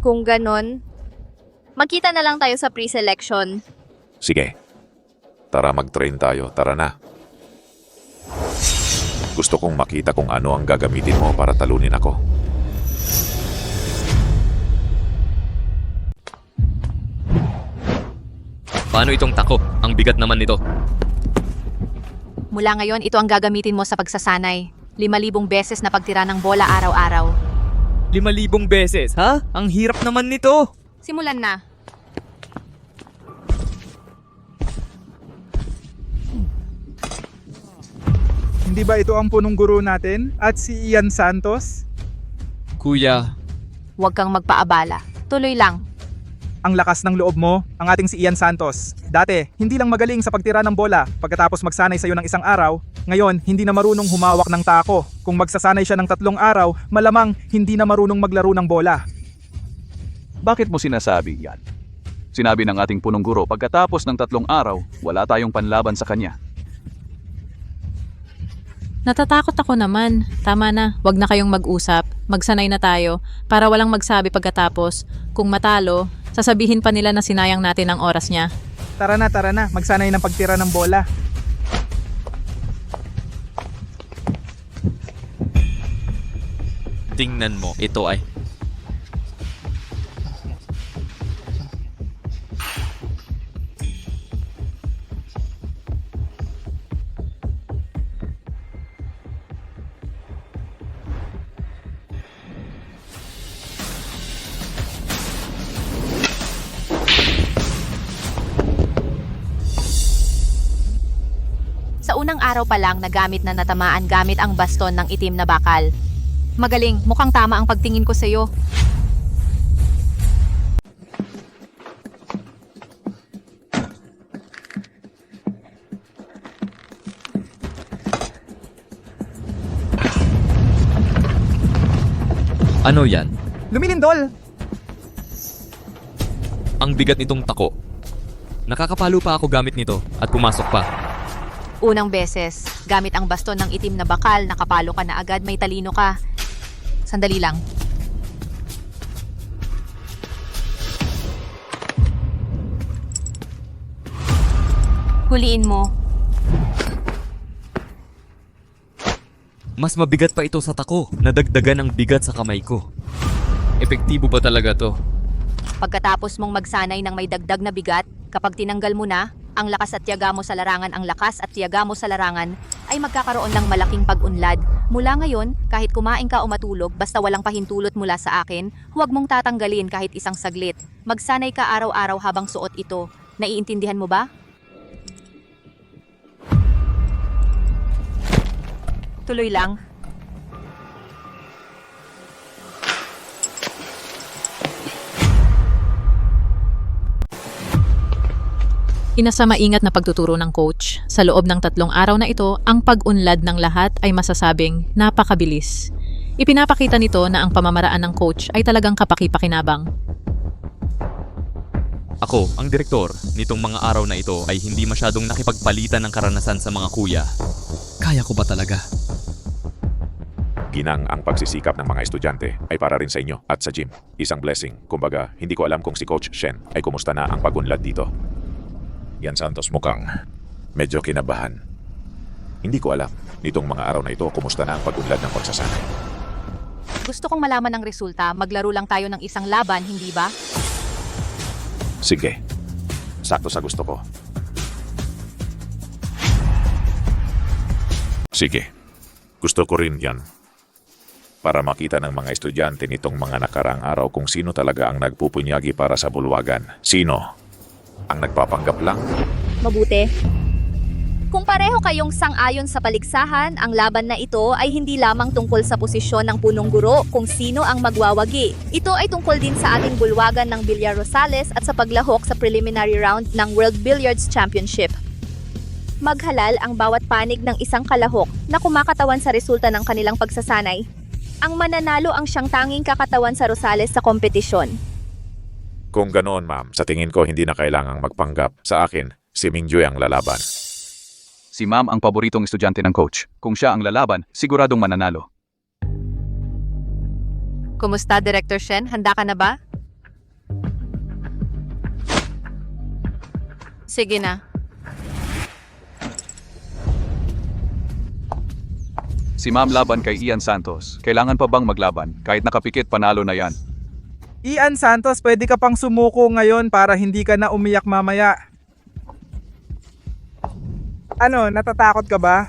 Kung ganon, magkita na lang tayo sa pre-selection. Sige. Tara mag-train tayo, tara na. Gusto kong makita kung ano ang gagamitin mo para talunin ako. Paano itong tako? Ang bigat naman nito. Mula ngayon, ito ang gagamitin mo sa pagsasanay. 5,000 beses na pagtira ng bola araw-araw. 5,000 beses, ha? Ang hirap naman nito. Simulan na. Hindi ba ito ang punong guro natin at si Ian Santos? Kuya, Huwag kang magpaabala. Tuloy lang. Ang lakas ng loob mo, ang ating si Ian Santos. Dati, hindi lang magaling sa pagtira ng bola. Pagkatapos magsanay sa'yo ng isang araw, ngayon, hindi na marunong humawak ng tako. Kung magsasanay siya ng 3 araw, malamang hindi na marunong maglaro ng bola. Bakit mo sinasabi yan? Sinabi ng ating punong guro, pagkatapos ng 3 araw, wala tayong panlaban sa kanya. Natatakot ako naman. Tama na, wag na kayong mag-usap. Magsanay na tayo para walang magsabi pagkatapos. Kung matalo, sasabihin pa nila na sinayang natin ang oras niya. Tara na, magsanay ng pagtira ng bola. tingnan mo, ito ay... Sa unang araw pa lang nagamit na natamaan gamit ang baston ng itim na bakal. Magaling, mukhang tama ang pagtingin ko sa'yo. Ano yan? Lumilindol! Ang bigat nitong tako. Nakakapalo pa ako gamit nito at pumasok pa. Unang beses, gamit ang baston ng itim na bakal, nakapalo ka na agad, may talino ka. Sandali lang. Huliin mo. Mas mabigat pa ito sa tako. Nadagdagan ng bigat sa kamay ko. Epektibo ba talaga to? Pagkatapos mong magsanay ng may dagdag na bigat, kapag tinanggal mo na, ang lakas at tiyaga mo sa larangan, ang lakas at tiyaga mo sa larangan ay magkakaroon ng malaking pag-unlad. Mula ngayon, kahit kumain ka o matulog, basta walang pahintulot mula sa akin, huwag mong tatanggalin kahit isang saglit. Magsanay ka araw-araw habang suot ito. Naiintindihan mo ba? Tuloy lang. Inasa maingat na pagtuturo ng coach. Sa loob ng 3 araw na ito, ang pag-unlad ng lahat ay masasabing napakabilis. Ipinapakita nito na ang pamamaraan ng coach ay talagang kapaki-pakinabang. Ako, ang direktor, nitong mga araw na ito ay hindi masyadong nakipagpalitan ng karanasan sa mga kuya. Kaya ko ba talaga? Ginang, ang pagsisikap ng mga estudyante ay para rin sa inyo at sa gym. Isang blessing. Kumbaga, hindi ko alam kung si Coach Shen ay kumusta na ang pag-unlad dito. Yan Santos mukhang medyo kinabahan. Hindi ko alam, nitong mga araw na ito, kumusta na ang pag-unlad ng pagsasanay. Gusto kong malaman ng resulta, maglaro lang tayo ng isang laban, hindi ba? Sige, sakto sa gusto ko. Sige, gusto ko rin yan. Para makita ng mga estudyante nitong mga nakaraang araw kung sino talaga ang nagpupunyagi para sa bulwagan. Sino? Ang nagpapanggap lang? Mabuti. Kung pareho kayong sang-ayon sa paligsahan, ang laban na ito ay hindi lamang tungkol sa posisyon ng punong guro kung sino ang magwawagi. Ito ay tungkol din sa ating bulwagan ng Bilyar Rosales at sa paglahok sa preliminary round ng World Billiards Championship. Maghalal ang bawat panig ng isang kalahok na kumakatawan sa resulta ng kanilang pagsasanay. Ang mananalo ang siyang tanging kakatawan sa Rosales sa kompetisyon. Kung ganoon, ma'am, sa tingin ko hindi na kailangang magpanggap. Sa akin, si Mingjue ang lalaban. Si Ma'am ang paboritong estudyante ng coach. Kung siya ang lalaban, siguradong mananalo. Kumusta, Director Shen? Handa ka na ba? Sige na. Si Ma'am laban kay Ian Santos. Kailangan pa bang maglaban? Kahit nakapikit, panalo na yan. Ian Santos, pwede ka pang sumuko ngayon para hindi ka na umiyak mamaya. Ano, natatakot ka ba?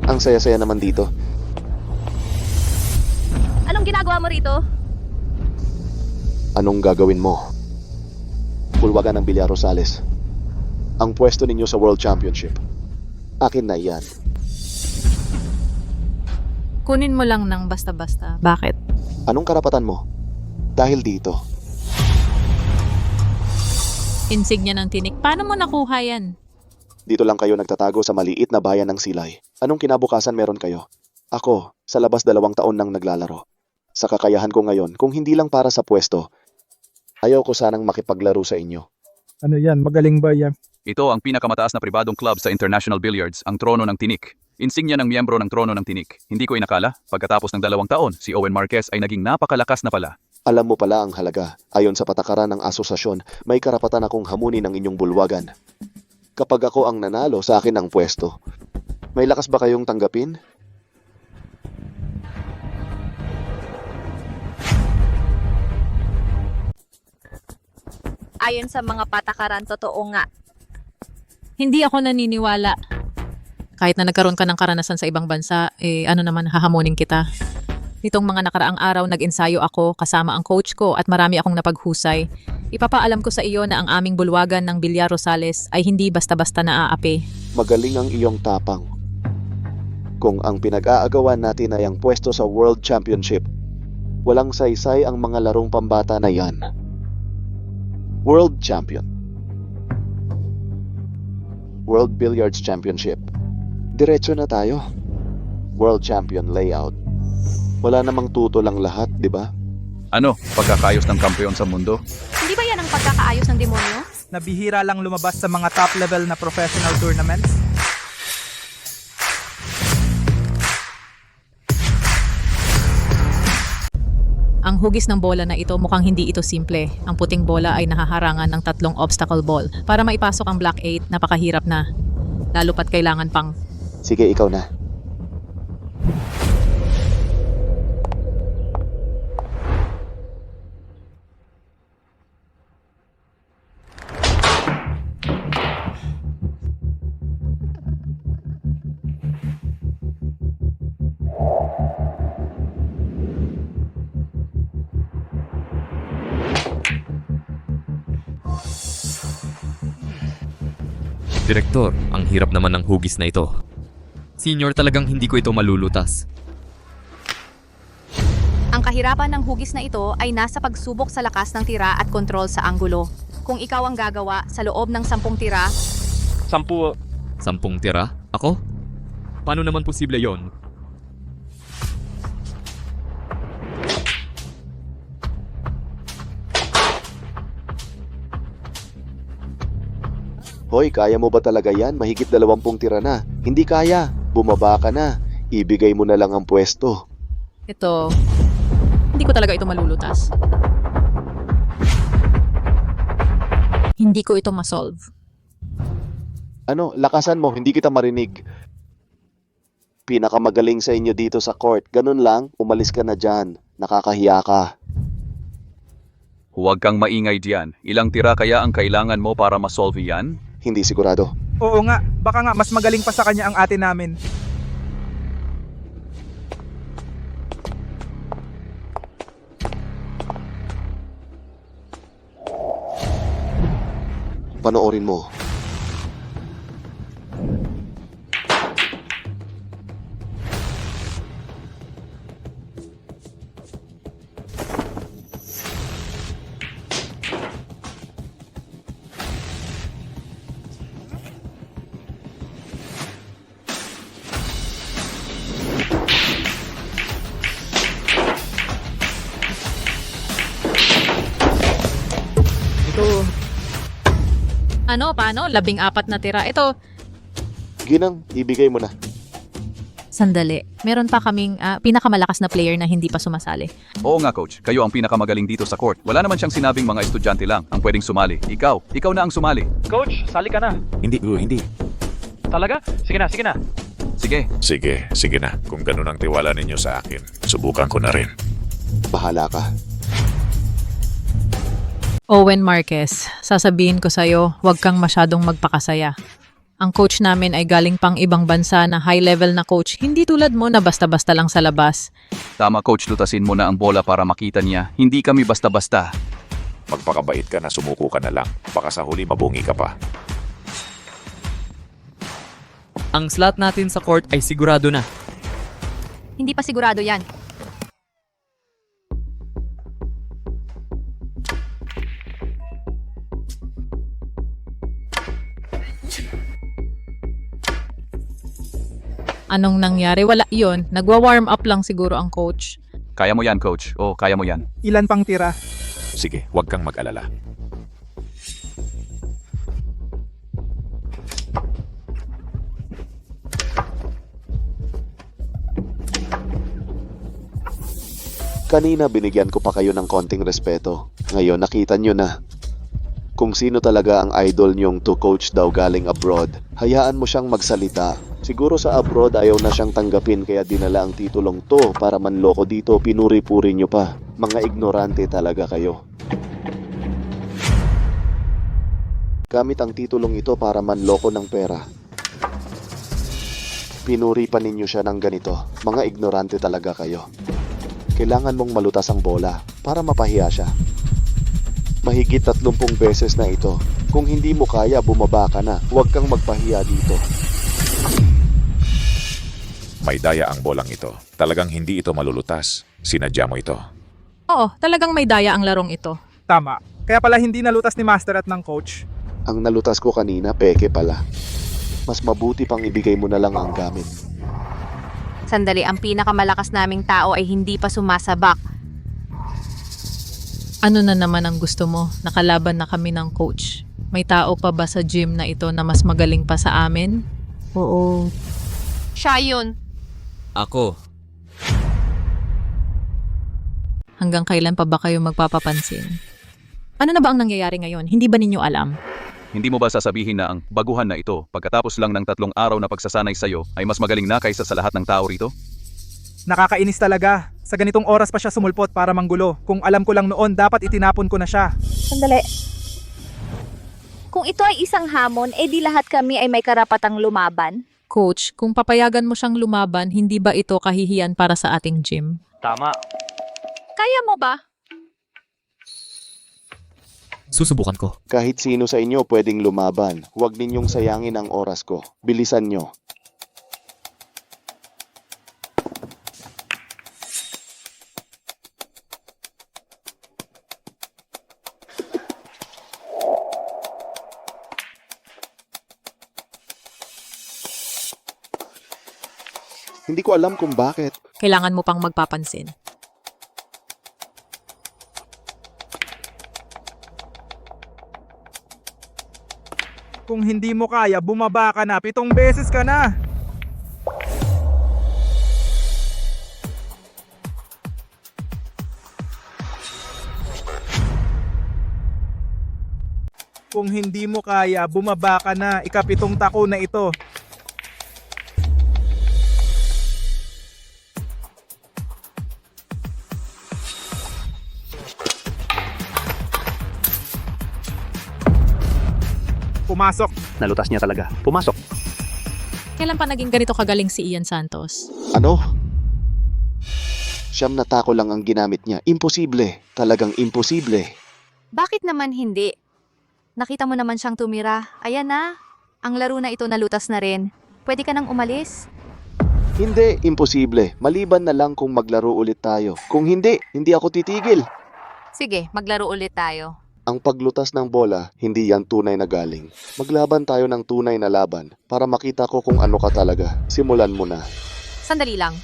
Ang saya-saya naman dito. Anong ginagawa mo rito? Anong gagawin mo? Bulwagan ng Villar Rosales. Ang pwesto ninyo sa World Championship. Akin na yan. Kunin mo lang ng basta-basta. Bakit? Anong karapatan mo? Dahil dito. Insignia ng tinik. Paano mo nakuha yan? Dito lang kayo nagtatago sa maliit na bayan ng Silay. Anong kinabukasan meron kayo? Ako, sa labas 2 taon nang naglalaro. Sa kakayahan ko ngayon, kung hindi lang para sa pwesto, ayaw ko sanang makipaglaro sa inyo. Ano yan? Magaling ba yan? Ito ang pinakamataas na pribadong club sa International Billiards, ang Trono ng Tinik. Insignia ng miyembro ng Trono ng Tinik. Hindi ko inakala, pagkatapos ng 2 taon, si Owen Marquez ay naging napakalakas na pala. Alam mo pala ang halaga. Ayon sa patakaran ng asosasyon, may karapatan akong hamunin ang inyong bulwagan. Kapag ako ang nanalo, sa akin ang pwesto. May lakas ba kayong tanggapin? Ayon sa mga patakaran, totoo nga. Hindi ako naniniwala. Kahit na nagkaroon ka ng karanasan sa ibang bansa, ano naman, hahamunin kita. Nitong mga nakaraang araw, nag-ensayo ako kasama ang coach ko at marami akong napaghusay. Ipapaalam ko sa iyo na ang aming bulwagan ng Villar Rosales ay hindi basta-basta naaapi. Magaling ang iyong tapang. Kung ang pinag-aagawan natin ay ang pwesto sa World Championship, walang saysay ang mga larong pambata na yan. World Champion. World Billiards Championship. Diretso na tayo. World Champion layout. Wala namang tuto lang lahat, di ba? Ano, pagkakayos ng kampeon sa mundo? Hindi ba yan ang pagkakaayos ng demonyo? Nabihira lang lumabas sa mga top level na professional tournaments? Ang hugis ng bola na ito mukhang hindi ito simple. Ang puting bola ay nahaharangan ng 3 obstacle ball. Para maipasok ang Black 8, napakahirap na. Lalo pat kailangan pang... Sige, ikaw na. Direktor, ang hirap naman ng hugis na ito. Senior, talagang hindi ko ito malulutas. Ang kahirapan ng hugis na ito ay nasa pagsubok sa lakas ng tira at kontrol sa anggulo. Kung ikaw ang gagawa sa loob ng 10 tira... 10 tira? Ako? Paano naman posible yon? Hoy, kaya mo ba talaga yan? Mahigit 20 tira na. Hindi kaya. Bumaba ka na. Ibigay mo na lang ang pwesto. Ito... Hindi ko talaga ito malulutas. Hindi ko ito masolve. Ano, lakasan mo. Hindi kita marinig. Pinakamagaling sa inyo dito sa court. Ganun lang, umalis ka na dyan. Nakakahiya ka. Huwag kang maingay diyan. Ilang tira kaya ang kailangan mo para masolve yan? Hindi sigurado. Oo nga, baka nga mas magaling pa sa kanya ang ate namin. Panoorin mo. Ano, paano? 14 na tira. Ito, Ginang, ibigay mo na. Sandali, meron pa kaming pinakamalakas na player na hindi pa sumasali. Oo nga coach, kayo ang pinakamagaling dito sa court. Wala naman siyang sinabing mga estudyante lang ang pwedeng sumali. Ikaw na ang sumali. Coach, sali ka na. Hindi. Talaga? Sige na, sige na. Sige. Sige na. Kung ganun ang tiwala ninyo sa akin, subukan ko na rin. Bahala ka. Owen Marquez, sasabihin ko sa'yo, huwag kang masyadong magpakasaya. Ang coach namin ay galing pang ibang bansa na high-level na coach, hindi tulad mo na basta-basta lang sa labas. Tama coach, lutasin mo na ang bola para makita niya. Hindi kami basta-basta. Magpakabait ka na, sumuko ka na lang. Baka sa huli mabungi ka pa. Ang slot natin sa court ay sigurado na. Hindi pa sigurado yan. Anong nangyari? Wala yon. Nagwa-warm up lang siguro ang coach. Kaya mo yan coach. Oo, kaya mo yan. Ilan pang tira? Sige, huwag kang mag-alala. Kanina binigyan ko pa kayo ng konting respeto. Ngayon nakita nyo na. Kung sino talaga ang idol nyong to coach daw galing abroad, hayaan mo siyang magsalita. Siguro sa abroad ayaw na siyang tanggapin kaya dinala ang titulong to para manloko dito, pinuri-puri nyo pa. Mga ignorante talaga kayo. Gamit ang titulong ito para manloko ng pera. Pinuri pa ninyo siya ng ganito. Mga ignorante talaga kayo. Kailangan mong malutas ang bola para mapahiya siya. Mahigit 30 beses na ito. Kung hindi mo kaya, bumaba ka na. Huwag kang magpahiya dito. May daya ang bolang ito. Talagang hindi ito malulutas. Sinadya mo ito. Oo, talagang may daya ang larong ito. Tama. Kaya pala hindi nalutas ni Master at ng coach. Ang nalutas ko kanina, peke pala. Mas mabuti pang ibigay mo na lang ang gamit. Sandali, ang pinakamalakas naming tao ay hindi pa sumasabak. Ano na naman ang gusto mo? Nakalaban na kami ng coach. May tao pa ba sa gym na ito na mas magaling pa sa amin? Oo. Siya yun. Ako. Hanggang kailan pa ba kayo magpapapansin? Ano na ba ang nangyayari ngayon? Hindi ba ninyo alam? Hindi mo ba sasabihin na ang baguhan na ito pagkatapos lang ng 3 araw na pagsasanay sa'yo ay mas magaling na kaysa sa lahat ng tao rito? Nakakainis talaga. Sa ganitong oras pa siya sumulpot para manggulo. Kung alam ko lang noon, dapat itinapon ko na siya. Sandali. Kung ito ay isang hamon, di lahat kami ay may karapatang lumaban. Coach, kung papayagan mo siyang lumaban, hindi ba ito kahihiyan para sa ating gym? Tama. Kaya mo ba? Susubukan ko. Kahit sino sa inyo pwedeng lumaban. Huwag ninyong sayangin ang oras ko. Bilisan nyo. Hindi ko alam kung bakit. Kailangan mo pang magpapansin. Kung hindi mo kaya, bumaba ka na. 7 beses ka na. Kung hindi mo kaya, bumaba ka na. Ika-7 tako na ito. Pumasok. Nalutas niya talaga. Pumasok. Kailan pa naging ganito kagaling si Ian Santos? Ano? Siyam na tako lang ang ginamit niya. Imposible. Talagang imposible. Bakit naman hindi? Nakita mo naman siyang tumira. Ayan na. Ang laro na ito nalutas na rin. Pwede ka nang umalis? Hindi, imposible. Maliban na lang kung maglaro ulit tayo. Kung hindi, hindi ako titigil. Sige, maglaro ulit tayo. Ang paglutas ng bola, hindi yan tunay na galing. Maglaban tayo ng tunay na laban para makita ko kung ano ka talaga. Simulan mo na. Sandali lang.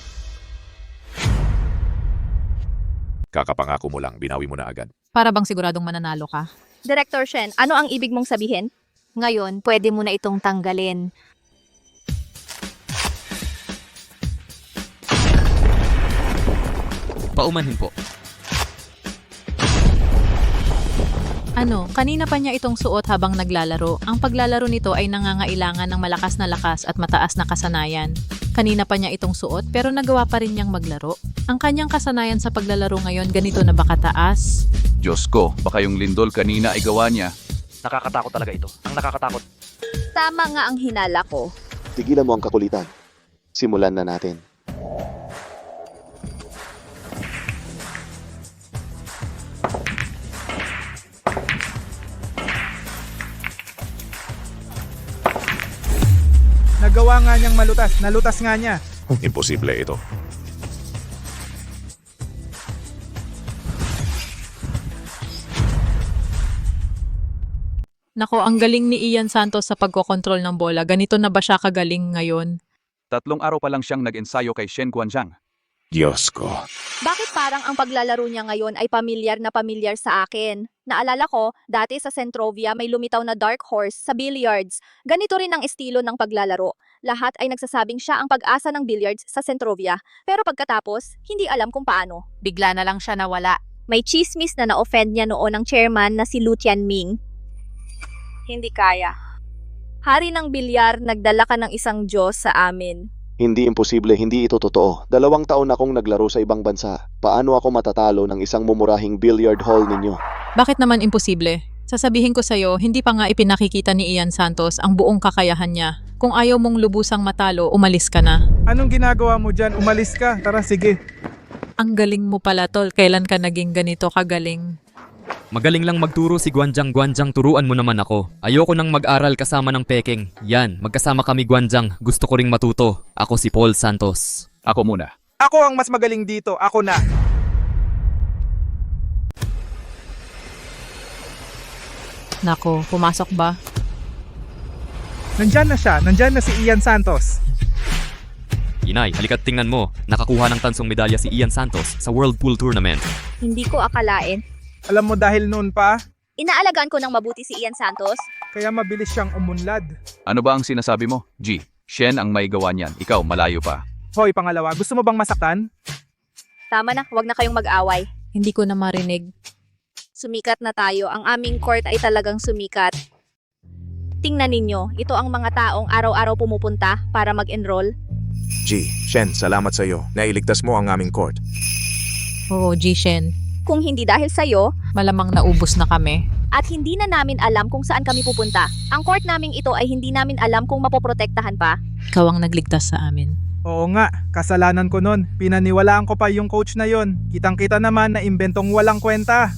Kakapangako mo lang, binawi mo na agad. Para bang siguradong mananalo ka? Director Shen, ano ang ibig mong sabihin? Ngayon, pwede mo na itong tanggalin. Paumanhin po. Ano, kanina pa niya itong suot habang naglalaro. Ang paglalaro nito ay nangangailangan ng malakas na lakas at mataas na kasanayan. Kanina pa niya itong suot pero nagawa pa rin niyang maglaro. Ang kanyang kasanayan sa paglalaro ngayon ganito na ba kataas? Diyos ko, baka yung lindol kanina ay gawa niya. Nakakatakot talaga ito. Ang nakakatakot. Tama nga ang hinala ko. Tigilan mo ang kakulitan. Simulan na natin. Nagawa nga niyang malutas. Nalutas nga niya. Imposible ito. Nako, ang galing ni Ian Santos sa pagkokontrol ng bola. Ganito na ba siya kagaling ngayon? 3 araw pa lang siyang nag-ensayo kay Shen Guanzhang. Diyos ko. Bakit parang ang paglalaro niya ngayon ay pamilyar na pamilyar sa akin? Naalala ko, dati sa Centrovia may lumitaw na dark horse sa billiards. Ganito rin ang estilo ng paglalaro. Lahat ay nagsasabing siya ang pag-asa ng billiards sa Centrovia. Pero pagkatapos, hindi alam kung paano. Bigla na lang siya nawala. May chismis na na-offend niya noon ng chairman na si Lu Tianming. Hindi kaya. Hari ng bilyar, nagdala ka ng isang Diyos sa amin. Hindi imposible, hindi ito totoo. 2 taon akong naglaro sa ibang bansa. Paano ako matatalo ng isang mumurahing billiard hall ninyo? Bakit naman imposible? Sasabihin ko sa'yo, hindi pa nga ipinakikita ni Ian Santos ang buong kakayahan niya. Kung ayaw mong lubusang matalo, umalis ka na. Anong ginagawa mo dyan? Umalis ka. Tara, sige. Ang galing mo pala, tol. Kailan ka naging ganito kagaling? Magaling lang magturo si Guanzhang. Turuan mo naman ako. Ayoko nang mag-aral kasama ng Peking. Yan, magkasama kami Guanzhang. Gusto ko ring matuto. Ako si Paul Santos. Ako muna. Ako ang mas magaling dito. Ako na. Nako, pumasok ba? Nandyan na siya. Nandyan na si Ian Santos. Inay, halika't tingnan mo. Nakakuha ng tansong medalya si Ian Santos sa World Pool Tournament. Hindi ko akalain. Alam mo dahil noon pa, Inaalagaan ko ng mabuti si Ian Santos. kaya mabilis siyang umunlad. Ano ba ang sinasabi mo? G, Shen ang may gawa niyan. Ikaw, malayo pa. Hoy, pangalawa, gusto mo bang masaktan? Tama na, huwag na kayong mag-away. Hindi ko na marinig. Sumikat na tayo. Ang aming court ay talagang sumikat. Tingnan ninyo, ito ang mga taong araw-araw pumupunta para mag-enroll. G, Shen, salamat sa iyo. Nailigtas mo ang aming court. Oo, G-Shen. Kung hindi dahil sa'yo, Malamang naubos na kami. at hindi na namin alam kung saan kami pupunta. Ang court naming ito ay hindi namin alam kung mapoprotektahan pa. Ikaw ang nagligtas sa amin. Oo nga, kasalanan ko nun. Pinaniwalaan ko pa yung coach na yon. Kitang-kita naman na imbentong walang kwenta.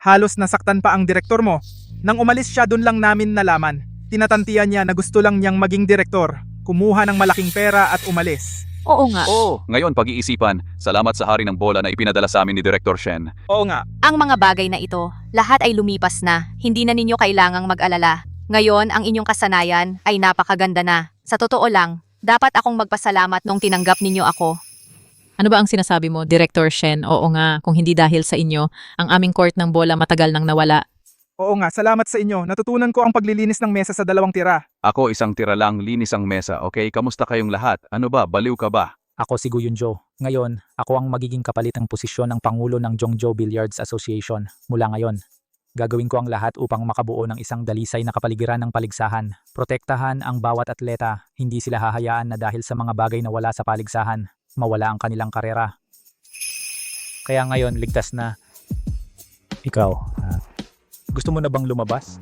Halos nasaktan pa ang direktor mo. Nang umalis siya, dun lang namin nalaman. Tinatantiyan niya na gusto lang niyang maging direktor. Kumuha ng malaking pera at umalis. Oo nga. Oo, ngayon pag-iisipan, salamat sa hari ng bola na ipinadala sa amin ni Director Shen. Oo nga. Ang mga bagay na ito, lahat ay lumipas na. Hindi na ninyo kailangang mag-alala. Ngayon, ang inyong kasanayan ay napakaganda na. Sa totoo lang, dapat akong magpasalamat nung tinanggap ninyo ako. Ano ba ang sinasabi mo, Director Shen? Oo nga, kung hindi dahil sa inyo, ang aming court ng bola matagal nang nawala. Oo nga, salamat sa inyo. Natutunan ko ang paglilinis ng mesa sa 2 tira. Ako isang tira lang, linis ang mesa, okay? Kamusta kayong lahat? Ano ba, baliw ka ba? Ako si Guyunjo. Ngayon, ako ang magiging kapalit ng posisyon ng Pangulo ng Zhongzhou Billiards Association. Mula ngayon, gagawin ko ang lahat upang makabuo ng isang dalisay na kapaligiran ng paligsahan. Protektahan ang bawat atleta. Hindi sila hahayaan na dahil sa mga bagay na wala sa paligsahan, mawala ang kanilang karera. Kaya ngayon, ligtas na. Ikaw, gusto mo na bang lumabas?